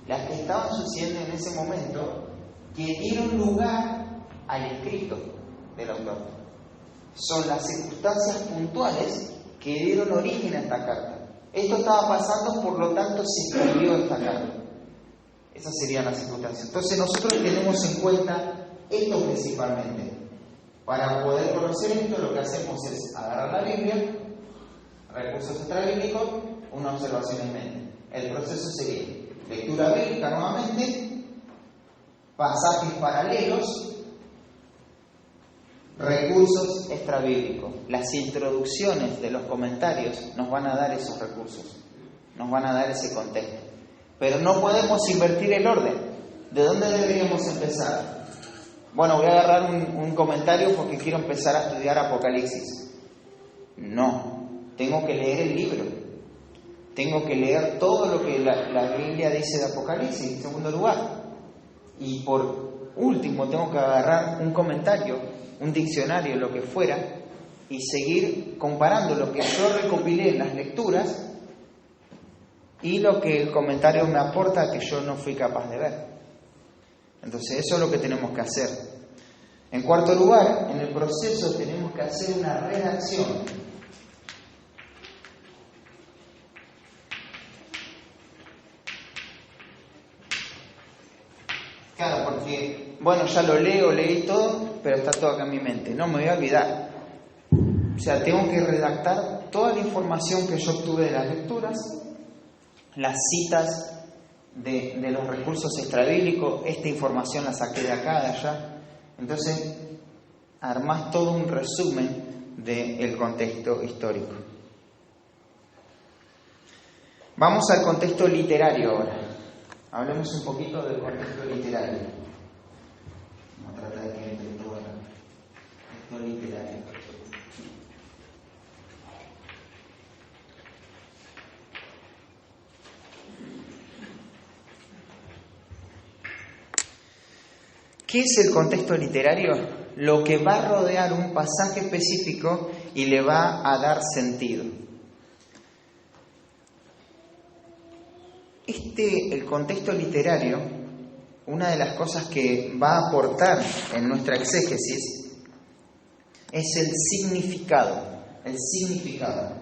Las que estaban sucediendo en ese momento que dieron lugar al escrito del autor. Son las circunstancias puntuales que dieron origen a esta carta. Esto estaba pasando, por lo tanto se escribió esta carta. Esas serían las circunstancias. Entonces nosotros tenemos en cuenta esto principalmente. Para poder conocer esto, lo que hacemos es agarrar la Biblia, recursos extrabíblicos, una observación en mente. El proceso sería lectura bíblica nuevamente, pasajes paralelos, recursos extrabíblicos. Las introducciones de los comentarios nos van a dar esos recursos, nos van a dar ese contexto. Pero no podemos invertir el orden. ¿De dónde deberíamos empezar? Bueno, voy a agarrar un comentario porque quiero empezar a estudiar Apocalipsis. No, tengo que leer el libro. Tengo que leer todo lo que la Biblia dice de Apocalipsis, en segundo lugar. Y por último, tengo que agarrar un comentario, un diccionario, lo que fuera, y seguir comparando lo que yo recopilé en las lecturas y lo que el comentario me aporta que yo no fui capaz de ver. Entonces eso es lo que tenemos que hacer. En cuarto lugar, en el proceso tenemos que hacer una redacción. Claro, porque, bueno, ya lo leí todo, pero está todo acá en mi mente. No me voy a olvidar. O sea, tengo que redactar toda la información que yo obtuve de las lecturas, las citas de los recursos extrabíblicos, esta información la saqué de acá, de allá. Entonces, armás todo un resumen del contexto histórico. Vamos al contexto literario ahora. Hablemos un poquito del contexto literario. Vamos a tratar de que entre todo el contexto literario. ¿Qué es el contexto literario? Lo que va a rodear un pasaje específico y le va a dar sentido. El contexto literario, una de las cosas que va a aportar en nuestra exégesis es el significado. El significado.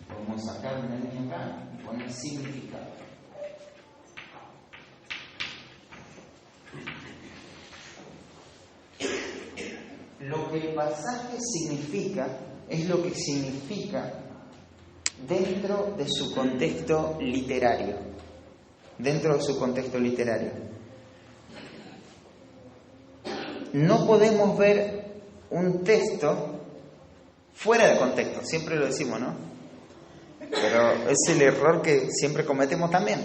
Vamos a sacar una línea acá y poner significado. Lo que el pasaje significa es lo que significa dentro de su contexto literario. Dentro de su contexto literario. No podemos ver un texto fuera de contexto. Siempre lo decimos, ¿no? Pero es el error que siempre cometemos también.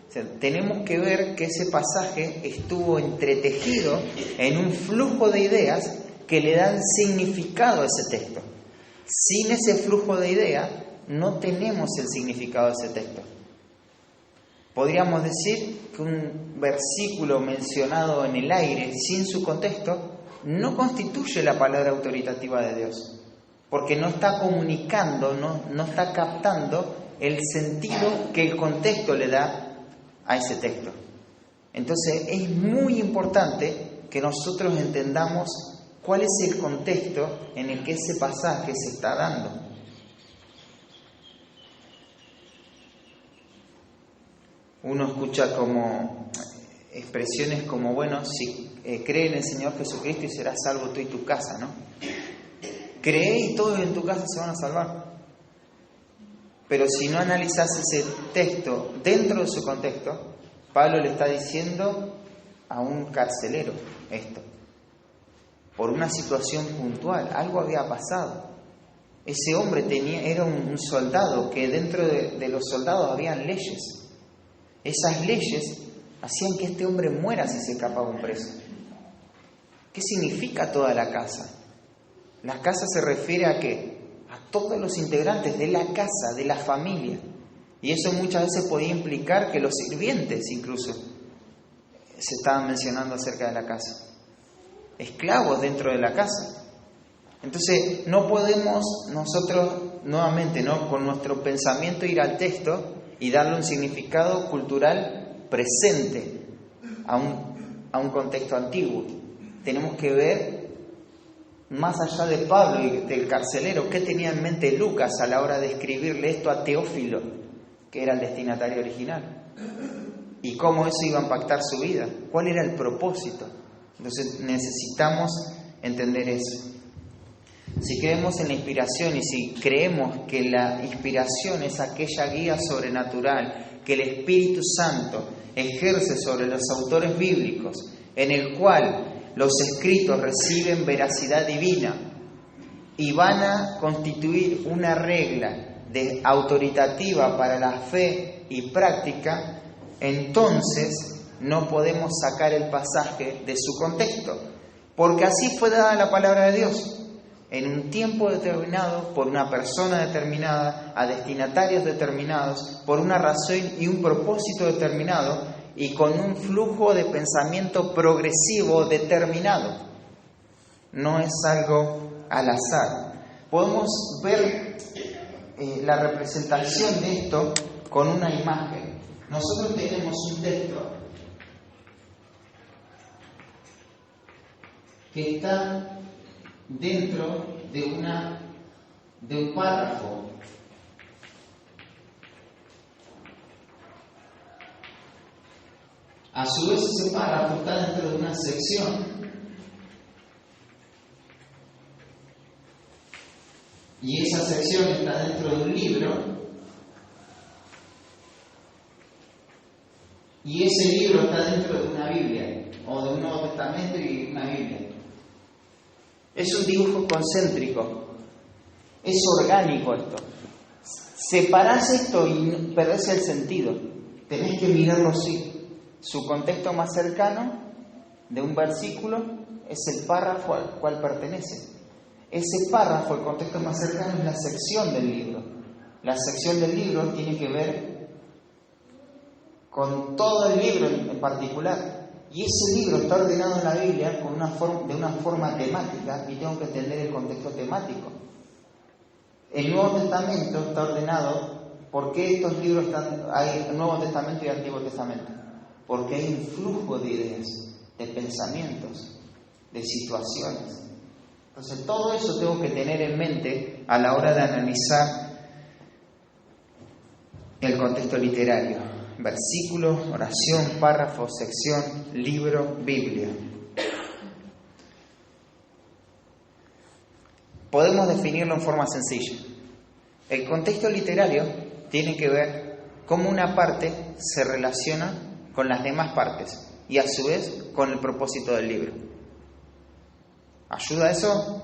O sea, tenemos que ver que ese pasaje estuvo entretejido en un flujo de ideas que le dan significado a ese texto. Sin ese flujo de ideas, no tenemos el significado de ese texto. Podríamos decir que un versículo mencionado en el aire, sin su contexto, no constituye la palabra autoritativa de Dios, porque no está comunicando, no está captando el sentido que el contexto le da a ese texto. Entonces es muy importante que nosotros entendamos cuál es el contexto en el que ese pasaje se está dando. Uno escucha como expresiones como, bueno, si cree en el Señor Jesucristo y serás salvo tú y tu casa, ¿no? Cree y todos en tu casa se van a salvar. Pero si no analizas ese texto dentro de su contexto, Pablo le está diciendo a un carcelero esto. Por una situación puntual, algo había pasado. Ese hombre era un soldado, que dentro de los soldados habían leyes. Esas leyes hacían que este hombre muera si se escapaba un preso. ¿Qué significa toda la casa? La casa se refiere a ¿qué? A todos los integrantes de la casa, de la familia. Y eso muchas veces podía implicar que los sirvientes incluso se estaban mencionando acerca de la casa. Esclavos dentro de la casa. Entonces no podemos nosotros nuevamente, ¿no?, con nuestro pensamiento ir al texto y darle un significado cultural presente a un contexto antiguo. Tenemos que ver más allá de Pablo y del carcelero, qué tenía en mente Lucas a la hora de escribirle esto a Teófilo, que era el destinatario original, y cómo eso iba a impactar su vida, cuál era el propósito. Entonces necesitamos entender eso. Si creemos en la inspiración y si creemos que la inspiración es aquella guía sobrenatural que el Espíritu Santo ejerce sobre los autores bíblicos, en el cual los escritos reciben veracidad divina y van a constituir una regla autoritativa para la fe y práctica, entonces no podemos sacar el pasaje de su contexto, porque así fue dada la palabra de Dios. En un tiempo determinado, por una persona determinada, a destinatarios determinados, por una razón y un propósito determinado, y con un flujo de pensamiento progresivo determinado. No es algo al azar. Podemos ver la representación de esto con una imagen. Nosotros tenemos un texto que está dentro de un párrafo. A su vez, ese párrafo está dentro de una sección. Y esa sección está dentro de un libro. Y ese libro está dentro de una Biblia, o de un Nuevo Testamento y una Biblia. Es un dibujo concéntrico. Es orgánico esto. Separás esto y perdés el sentido. Tenés que mirarlo así. Su contexto más cercano de un versículo es el párrafo al cual pertenece. Ese párrafo, el contexto más cercano, es la sección del libro. La sección del libro tiene que ver con todo el libro en particular. Y ese libro está ordenado en la Biblia de una forma temática, y tengo que entender el contexto temático. El Nuevo Testamento está ordenado. ¿Por qué estos libros hay Nuevo Testamento y Antiguo Testamento? Porque hay un flujo de ideas, de pensamientos, de situaciones. Entonces todo eso tengo que tener en mente a la hora de analizar el contexto literario. Versículo, oración, párrafo, sección, libro, Biblia. Podemos definirlo en forma sencilla. El contexto literario tiene que ver cómo una parte se relaciona con las demás partes y a su vez con el propósito del libro. ¿Ayuda eso?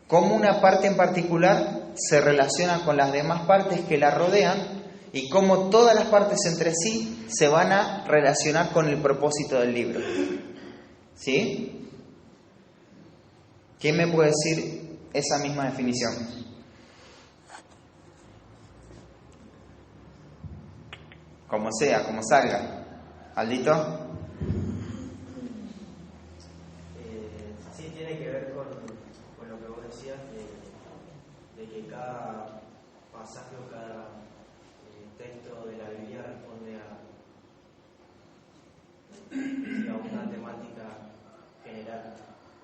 Cómo una parte en particular se relaciona con las demás partes que la rodean y cómo todas las partes entre sí se van a relacionar con el propósito del libro. ¿Sí? ¿Quién me puede decir esa misma definición? Como sea, como salga. ¿Aldito? Sí, tiene que ver con lo que vos decías, de que cada pasaje o cada texto de la Biblia responde a una temática general,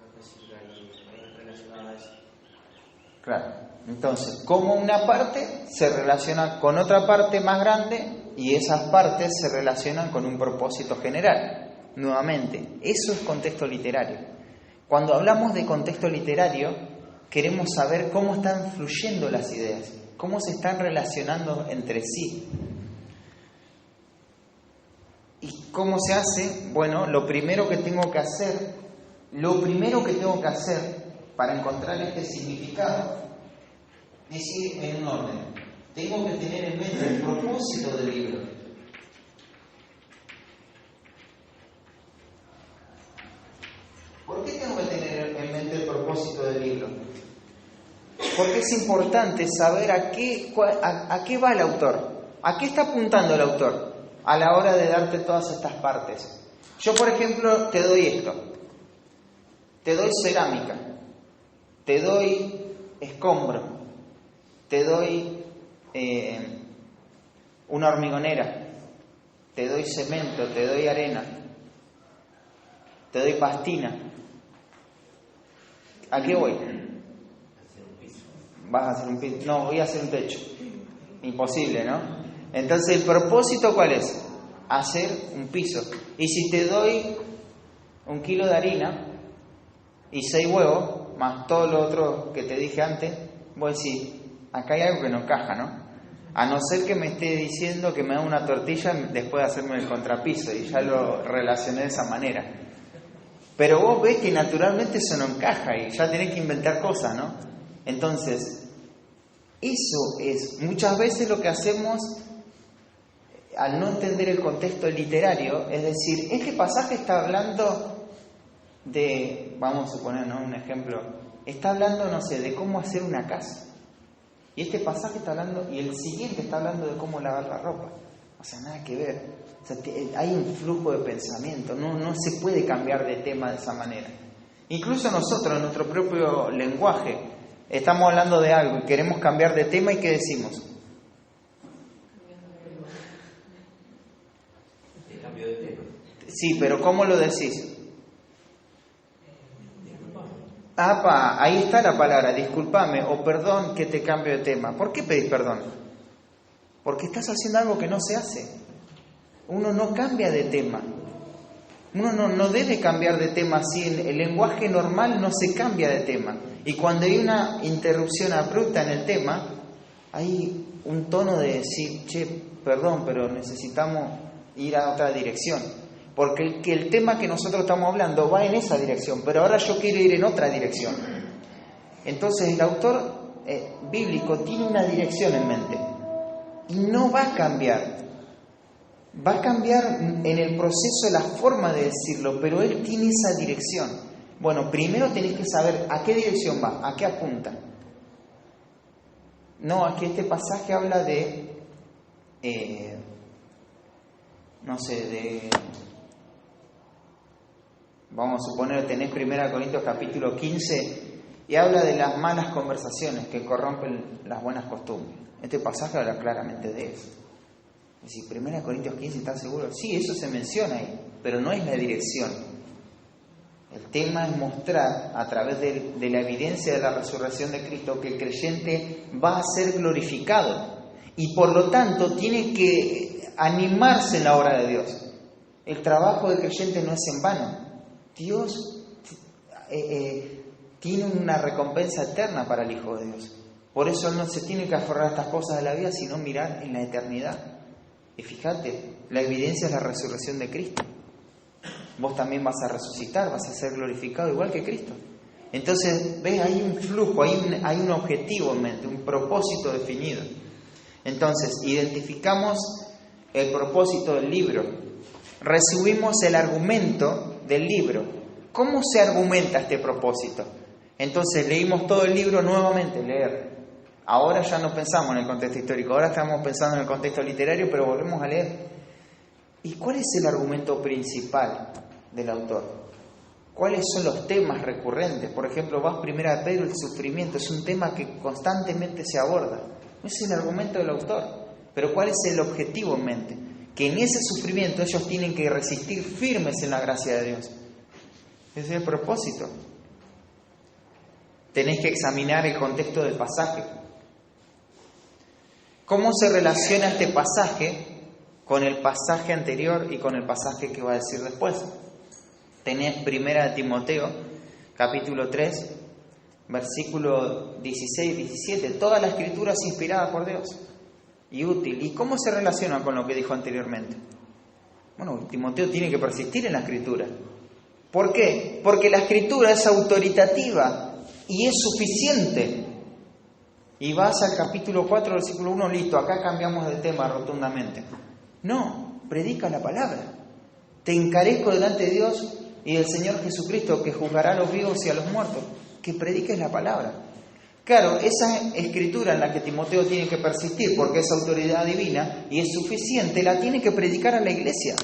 específica y relacionada a eso. Claro. Entonces, cómo una parte se relaciona con otra parte más grande y esas partes se relacionan con un propósito general. Nuevamente, eso es contexto literario. Cuando hablamos de contexto literario, queremos saber cómo están fluyendo las ideas, cómo se están relacionando entre sí. ¿Y cómo se hace? Bueno, lo primero que tengo que hacer para encontrar este significado es ir en un orden. Tengo que tener en mente el propósito del libro. ¿Por qué tengo que tener en mente el propósito del libro? Porque es importante saber a qué va el autor, a qué está apuntando el autor a la hora de darte todas estas partes. Yo, por ejemplo, te doy esto. Te doy cerámica, te doy escombro, te doy una hormigonera, te doy cemento, te doy arena, te doy pastina. ¿A qué voy? ¿Vas a hacer un piso? No, voy a hacer un techo. Imposible, ¿no? Entonces, ¿el propósito cuál es? Hacer un piso. Y si te doy 1 kilo de harina y 6 huevos, más todo lo otro que te dije antes, voy a decir, acá hay algo que no encaja, ¿no? A no ser que me esté diciendo que me da una tortilla después de hacerme el contrapiso, y ya lo relacioné de esa manera. Pero vos ves que naturalmente eso no encaja y ya tenés que inventar cosas, ¿no? Entonces, eso es muchas veces lo que hacemos al no entender el contexto literario, es decir, este pasaje está hablando de, vamos a suponer, ¿no? Un ejemplo, está hablando, no sé, de cómo hacer una casa. Y este pasaje está hablando, y el siguiente está hablando de cómo lavar la ropa. O sea, nada que ver. O sea, hay un flujo de pensamiento, no se puede cambiar de tema de esa manera. Incluso nosotros, en nuestro propio lenguaje, Estamos hablando de algo y queremos cambiar de tema, ¿y qué decimos? Cambio de tema. Sí, pero ¿cómo lo decís? Ahí está la palabra, discúlpame o perdón que te cambio de tema. ¿Por qué pedís perdón? Porque estás haciendo algo que no se hace. Uno no cambia de tema. Uno no debe cambiar de tema así. El lenguaje normal no se cambia de tema. Y cuando hay una interrupción abrupta en el tema, hay un tono de decir, che, perdón, pero necesitamos ir a otra dirección. Porque el tema que nosotros estamos hablando va en esa dirección, pero ahora yo quiero ir en otra dirección. Entonces el autor bíblico tiene una dirección en mente y no va a cambiar. Va a cambiar en el proceso la forma de decirlo, pero él tiene esa dirección. Bueno, primero tenéis que saber a qué dirección va, a qué apunta. No, aquí este pasaje habla de, vamos a suponer, tenés 1 Corintios capítulo 15 y habla de las malas conversaciones que corrompen las buenas costumbres. Este pasaje habla claramente de eso. Es decir, 1 Corintios 15, ¿estás seguro? Sí, eso se menciona ahí, pero no es la dirección. El tema es mostrar a través de la evidencia de la resurrección de Cristo que el creyente va a ser glorificado y por lo tanto tiene que animarse en la obra de Dios. El trabajo del creyente no es en vano. Dios tiene una recompensa eterna para el Hijo de Dios. Por eso Él no se tiene que aferrar a estas cosas de la vida, sino mirar en la eternidad. Y fíjate, la evidencia es la resurrección de Cristo. Vos también vas a resucitar, vas a ser glorificado igual que Cristo. Entonces, ves, hay un flujo, hay un objetivo en mente, un propósito definido. Entonces, identificamos el propósito del libro. Resumimos el argumento del libro. ¿Cómo se argumenta este propósito? Entonces, leímos todo el libro nuevamente, leer. Ahora ya no pensamos en el contexto histórico, ahora estamos pensando en el contexto literario, pero volvemos a leer. ¿Y cuál es el argumento principal del autor? ¿Cuáles son los temas recurrentes? Por ejemplo, vas 1 Pedro, el sufrimiento, es un tema que constantemente se aborda. No es el argumento del autor, pero ¿cuál es el objetivo en mente? Que en ese sufrimiento ellos tienen que resistir firmes en la gracia de Dios. Ese es el propósito. Tenéis que examinar el contexto del pasaje. ¿Cómo se relaciona este pasaje con el pasaje anterior y con el pasaje que va a decir después? Tenés 1 Timoteo, capítulo 3, versículo 16 y 17. Toda la escritura es inspirada por Dios y útil. ¿Y cómo se relaciona con lo que dijo anteriormente? Bueno, Timoteo tiene que persistir en la escritura. ¿Por qué? Porque la escritura es autoritativa y es suficiente. Y vas al capítulo 4, versículo 1, listo, acá cambiamos de tema rotundamente. No, predica la palabra. Te encarezco delante de Dios y del Señor Jesucristo, que juzgará a los vivos y a los muertos, que prediques la palabra. Claro, esa escritura en la que Timoteo tiene que persistir, porque es autoridad divina y es suficiente, la tiene que predicar a la iglesia.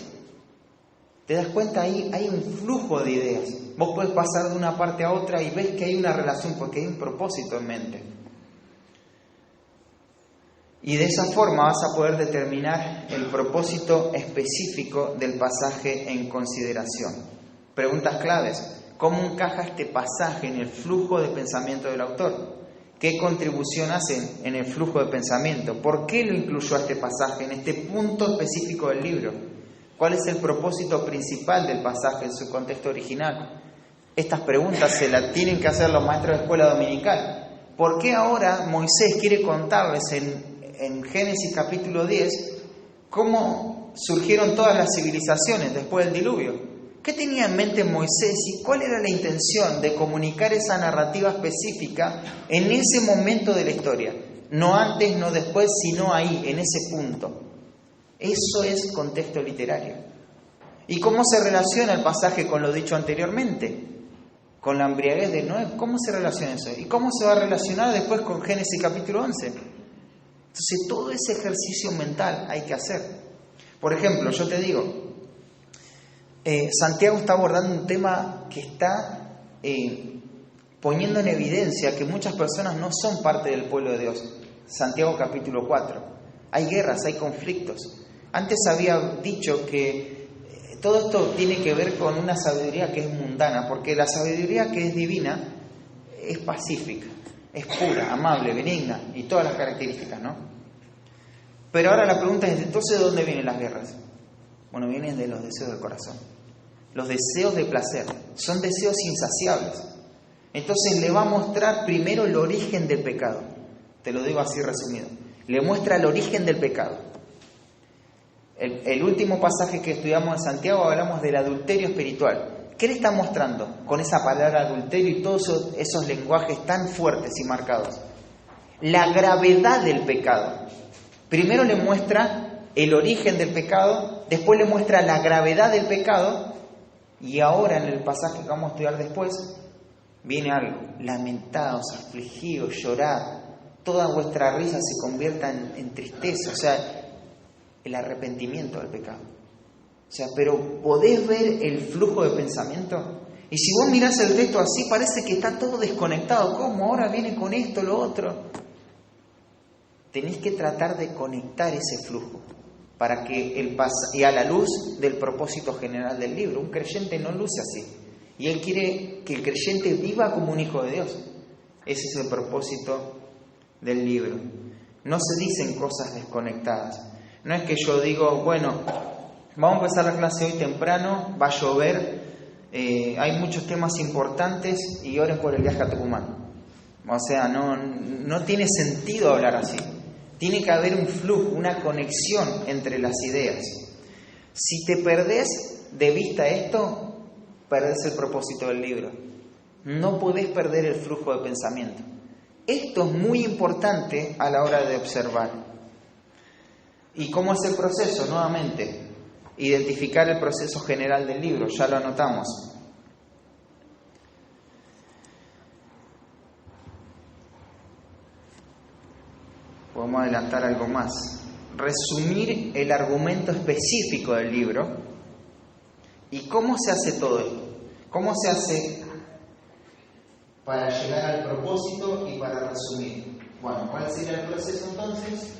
¿Te das cuenta? Ahí hay un flujo de ideas. Vos podés pasar de una parte a otra y ves que hay una relación, porque hay un propósito en mente. Y de esa forma vas a poder determinar el propósito específico del pasaje en consideración. Preguntas claves. ¿Cómo encaja este pasaje en el flujo de pensamiento del autor? ¿Qué contribución hace en el flujo de pensamiento? ¿Por qué lo incluyó a este pasaje, en este punto específico del libro? ¿Cuál es el propósito principal del pasaje en su contexto original? Estas preguntas se las tienen que hacer los maestros de escuela dominical. ¿Por qué ahora Moisés quiere contarles en Génesis capítulo 10 cómo surgieron todas las civilizaciones después del diluvio? ¿Qué tenía en mente Moisés y cuál era la intención de comunicar esa narrativa específica en ese momento de la historia? No antes, no después, sino ahí, en ese punto. Eso es contexto literario. ¿Y cómo se relaciona el pasaje con lo dicho anteriormente? Con la embriaguez de Noé. ¿Cómo se relaciona eso? ¿Y cómo se va a relacionar después con Génesis capítulo 11? Entonces, todo ese ejercicio mental hay que hacer. Por ejemplo, yo te digo, Santiago está abordando un tema que está poniendo en evidencia que muchas personas no son parte del pueblo de Dios. Santiago capítulo 4. Hay guerras, hay conflictos. Antes había dicho que todo esto tiene que ver con una sabiduría que es mundana, porque la sabiduría que es divina es pacífica, es pura, amable, benigna y todas las características, ¿no? Pero ahora la pregunta es, entonces, ¿de dónde vienen las guerras? Bueno, vienen de los deseos del corazón. Los deseos de placer son deseos insaciables. Entonces le va a mostrar primero el origen del pecado. Te lo digo así resumido. Le muestra el origen del pecado. El último pasaje que estudiamos en Santiago hablamos del adulterio espiritual. ¿Qué le está mostrando con esa palabra adulterio y todos esos lenguajes tan fuertes y marcados? La gravedad del pecado. Primero le muestra el origen del pecado, después le muestra la gravedad del pecado, y ahora en el pasaje que vamos a estudiar después viene algo: lamentaos, afligidos, llorad, toda vuestra risa se convierta en tristeza, o sea, el arrepentimiento del pecado. O sea, pero ¿podés ver el flujo de pensamiento? Y si vos mirás el texto así, parece que está todo desconectado. ¿Cómo ahora viene con esto, lo otro? Tenés que tratar de conectar ese flujo para que y a la luz del propósito general del libro. Un creyente no luce así. Y él quiere que el creyente viva como un hijo de Dios. Ese es el propósito del libro. No se dicen cosas desconectadas. No es que yo digo, bueno, vamos a empezar la clase hoy temprano, va a llover, hay muchos temas importantes y oren por el viaje a Tucumán. O sea, no tiene sentido hablar así. Tiene que haber un flujo, una conexión entre las ideas. Si te perdés de vista esto, perdés el propósito del libro. No podés perder el flujo de pensamiento. Esto es muy importante a la hora de observar. ¿Y cómo es el proceso? Nuevamente, identificar el proceso general del libro, ya lo anotamos. Podemos adelantar algo más. Resumir el argumento específico del libro. ¿Y cómo se hace todo esto? ¿Cómo se hace para llegar al propósito y para resumir? Bueno, ¿cuál sería el proceso entonces?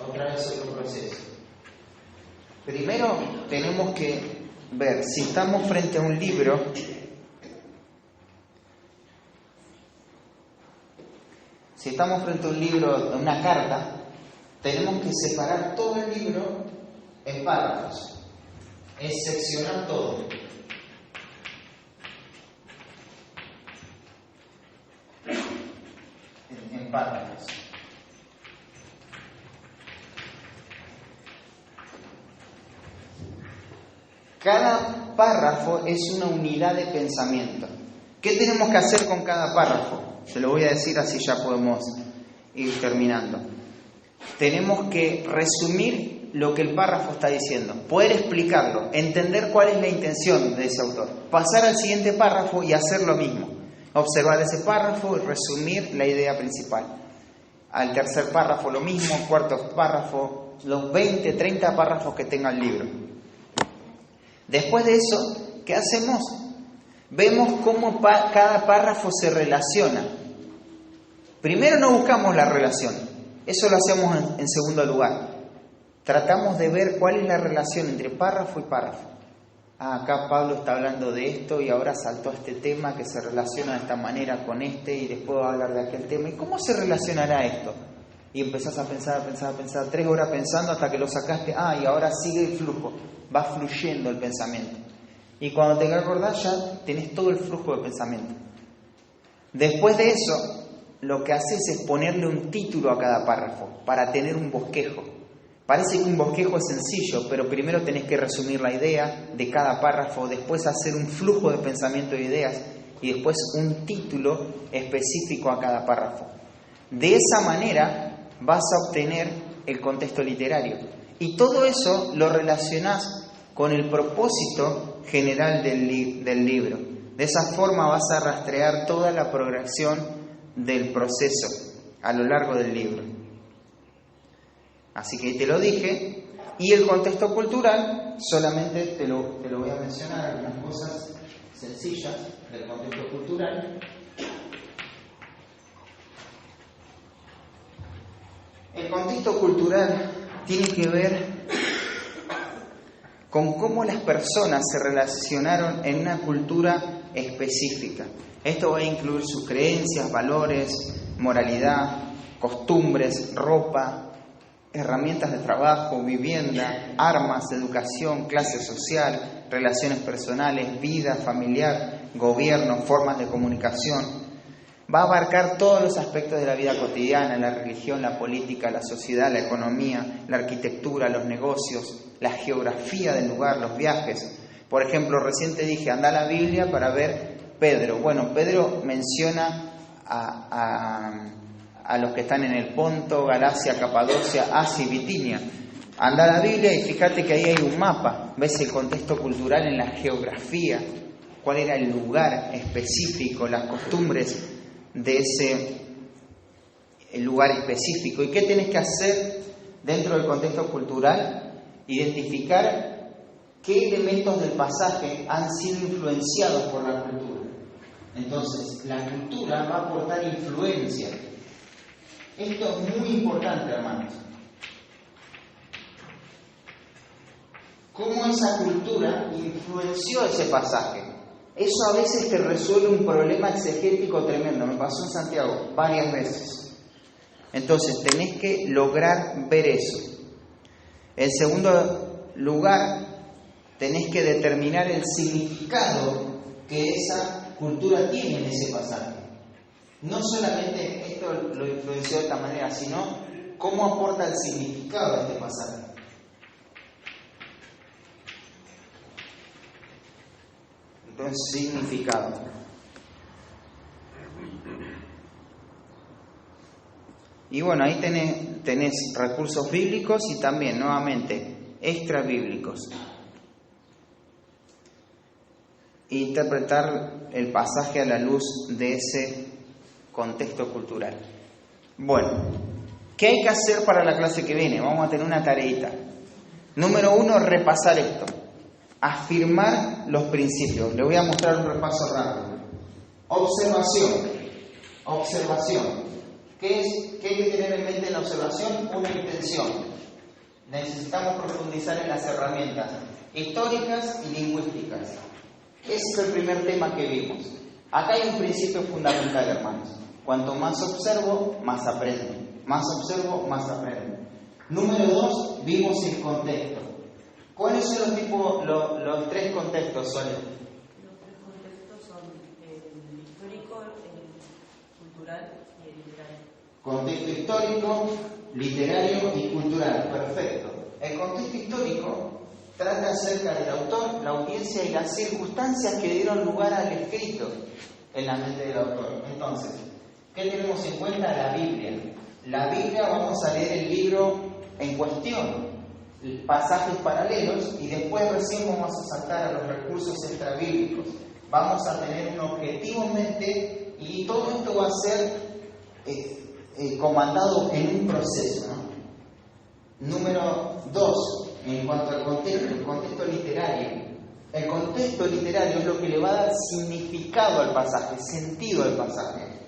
Otra vez otro proceso. Primero tenemos que ver si estamos frente a un libro. Si estamos frente a un libro, una carta, tenemos que separar todo el libro en párrafos. Es seccionar todo. En párrafos. Cada párrafo es una unidad de pensamiento. ¿Qué tenemos que hacer con cada párrafo? Se lo voy a decir, así ya podemos ir terminando. Tenemos que resumir lo que el párrafo está diciendo, poder explicarlo, entender cuál es la intención de ese autor, pasar al siguiente párrafo y hacer lo mismo, observar ese párrafo y resumir la idea principal. Al tercer párrafo lo mismo, cuarto párrafo, los 20, 30 párrafos que tenga el libro. Después de eso, ¿qué hacemos? Vemos cómo cada párrafo se relaciona. Primero no buscamos la relación, eso lo hacemos en segundo lugar. Tratamos de ver cuál es la relación entre párrafo y párrafo. Acá Pablo está hablando de esto y ahora saltó a este tema que se relaciona de esta manera con este y después va a hablar de aquel tema. ¿Y cómo se relacionará esto? Y empezás a pensar, 3 horas pensando hasta que lo sacaste. Y ahora sigue el flujo, va fluyendo el pensamiento. Y cuando te acordás ya tenés todo el flujo de pensamiento. Después de eso, lo que haces es ponerle un título a cada párrafo para tener un bosquejo. Parece que un bosquejo es sencillo, pero primero tenés que resumir la idea de cada párrafo, después hacer un flujo de pensamiento de ideas y después un título específico a cada párrafo. De esa manera vas a obtener el contexto literario. Y todo eso lo relacionás con el propósito general del libro. De esa forma vas a rastrear toda la progresión del proceso a lo largo del libro. Así que te lo dije. Y el contexto cultural, solamente te lo voy a mencionar algunas cosas. sencillas del contexto cultural. El contexto cultural tiene que ver con cómo las personas se relacionaron en una cultura específica. Esto va a incluir sus creencias, valores, moralidad, costumbres, ropa, herramientas de trabajo, vivienda, armas, educación, clase social, relaciones personales, vida familiar, gobierno, formas de comunicación. Va a abarcar todos los aspectos de la vida cotidiana, la religión, la política, la sociedad, la economía, la arquitectura, los negocios, la geografía del lugar, los viajes. Por ejemplo, recién te dije, anda a la Biblia para ver Pedro. Bueno, Pedro menciona a los que están en el Ponto, Galacia, Capadocia, Asia y Bitinia. Anda a la Biblia y fíjate que ahí hay un mapa. Ves el contexto cultural en la geografía, cuál era el lugar específico, las costumbres de ese lugar específico. ¿Y qué tenés que hacer dentro del contexto cultural? Identificar qué elementos del pasaje han sido influenciados por la cultura. Entonces, la cultura va a aportar influencia. Esto es muy importante, hermanos. ¿Cómo esa cultura influenció ese pasaje? Eso a veces te resuelve un problema exegético tremendo. Me pasó en Santiago varias veces. Entonces, tenés que lograr ver eso. En segundo lugar, tenés que determinar el significado que esa cultura tiene en ese pasaje. No solamente esto lo influenció de esta manera, sino cómo aporta el significado de este pasaje. Entonces, significado. Y bueno, ahí tenés recursos bíblicos y también, nuevamente, extra bíblicos. Interpretar el pasaje a la luz de ese contexto cultural. Bueno, ¿qué hay que hacer para la clase que viene? Vamos a tener una tareita. Número 1, repasar esto. Afirmar los principios. Le voy a mostrar un repaso rápido. Observación. ¿Qué hay que tener en mente en la observación? Una intención. Necesitamos profundizar en las herramientas históricas y lingüísticas. Ese es el primer tema que vimos. Acá hay un principio fundamental, hermanos. Cuanto más observo, más aprendo. Más observo, más aprendo. Número 2, vimos el contexto. ¿Cuáles son los tres contextos, Sole? Los tres contextos son el histórico, el cultural y el literario. Contexto histórico, literario y cultural. Perfecto. El contexto histórico trata acerca del autor, la audiencia y las circunstancias que dieron lugar al escrito en la mente del autor. Entonces, ¿qué tenemos en cuenta? La Biblia. La Biblia, vamos a leer el libro en cuestión, pasajes paralelos, y después recién vamos a saltar a los recursos extrabíblicos. Vamos a tener un objetivo en mente y todo esto va a ser comandado en un proceso, ¿no? Número 2, en cuanto al contexto, el contexto literario. El contexto literario es lo que le va a dar significado al pasaje, sentido al pasaje.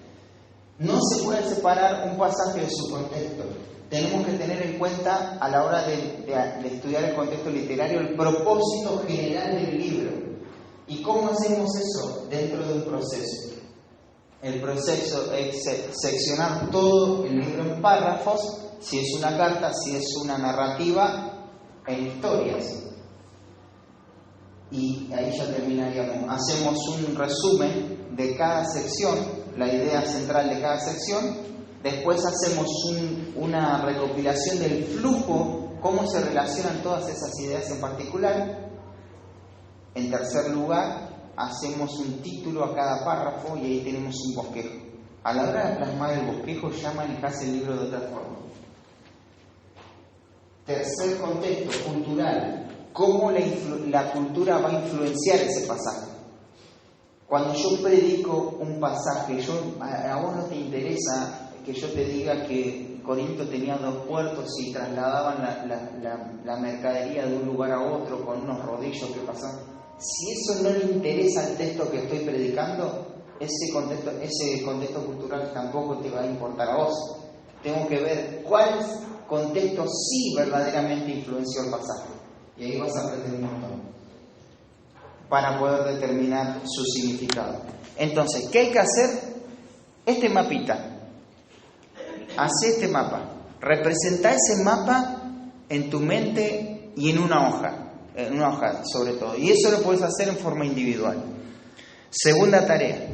No se puede separar un pasaje de su contexto. Tenemos que tener en cuenta a la hora de estudiar el contexto literario el propósito general del libro. ¿Y cómo hacemos eso? Dentro de un proceso. El proceso es seccionar todo el libro en párrafos, si es una carta, si es una narrativa, en historias. Y ahí ya terminaríamos. Hacemos un resumen de cada sección, la idea central de cada sección. Después hacemos una recopilación del flujo, cómo se relacionan todas esas ideas en particular. En tercer lugar, hacemos un título a cada párrafo y ahí tenemos un bosquejo. A la hora de plasmar el bosquejo ya manejás el libro de otra forma. Tercer contexto, cultural. ¿Cómo la cultura va a influenciar ese pasaje? Cuando yo predico un pasaje, a vos no te interesa que yo te diga que Corinto tenía 2 puertos y trasladaban la mercadería de un lugar a otro con unos rodillos que pasaban. Si eso no le interesa al texto que estoy predicando, ese contexto cultural tampoco te va a importar a vos. Tengo que ver cuál contexto sí verdaderamente influenció el pasaje. Y ahí vas a aprender un montón para poder determinar su significado. Entonces, ¿qué hay que hacer? Este mapita. Hacé este mapa. Representa ese mapa en tu mente y en una hoja sobre todo. Y eso lo puedes hacer en forma individual. Segunda tarea,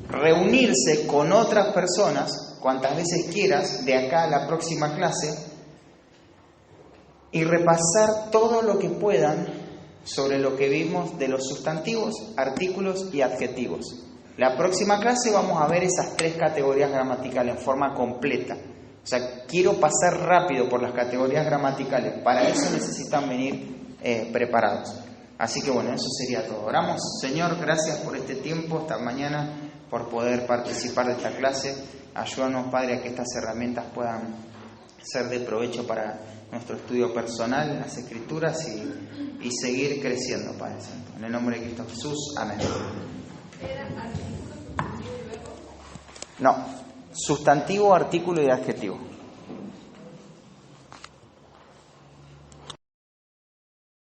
reunirse con otras personas, cuantas veces quieras, de acá a la próxima clase, y repasar todo lo que puedan sobre lo que vimos de los sustantivos, artículos y adjetivos. La próxima clase vamos a ver esas 3 categorías gramaticales en forma completa. O sea, quiero pasar rápido por las categorías gramaticales. Para eso necesitan venir preparados. Así que bueno, eso sería todo. Oramos. Señor, gracias por este tiempo, esta mañana, por poder participar de esta clase. Ayúdanos, Padre, a que estas herramientas puedan ser de provecho para nuestro estudio personal en las Escrituras y seguir creciendo, Padre Santo. En el nombre de Cristo Jesús. Amén. No, sustantivo, artículo y adjetivo.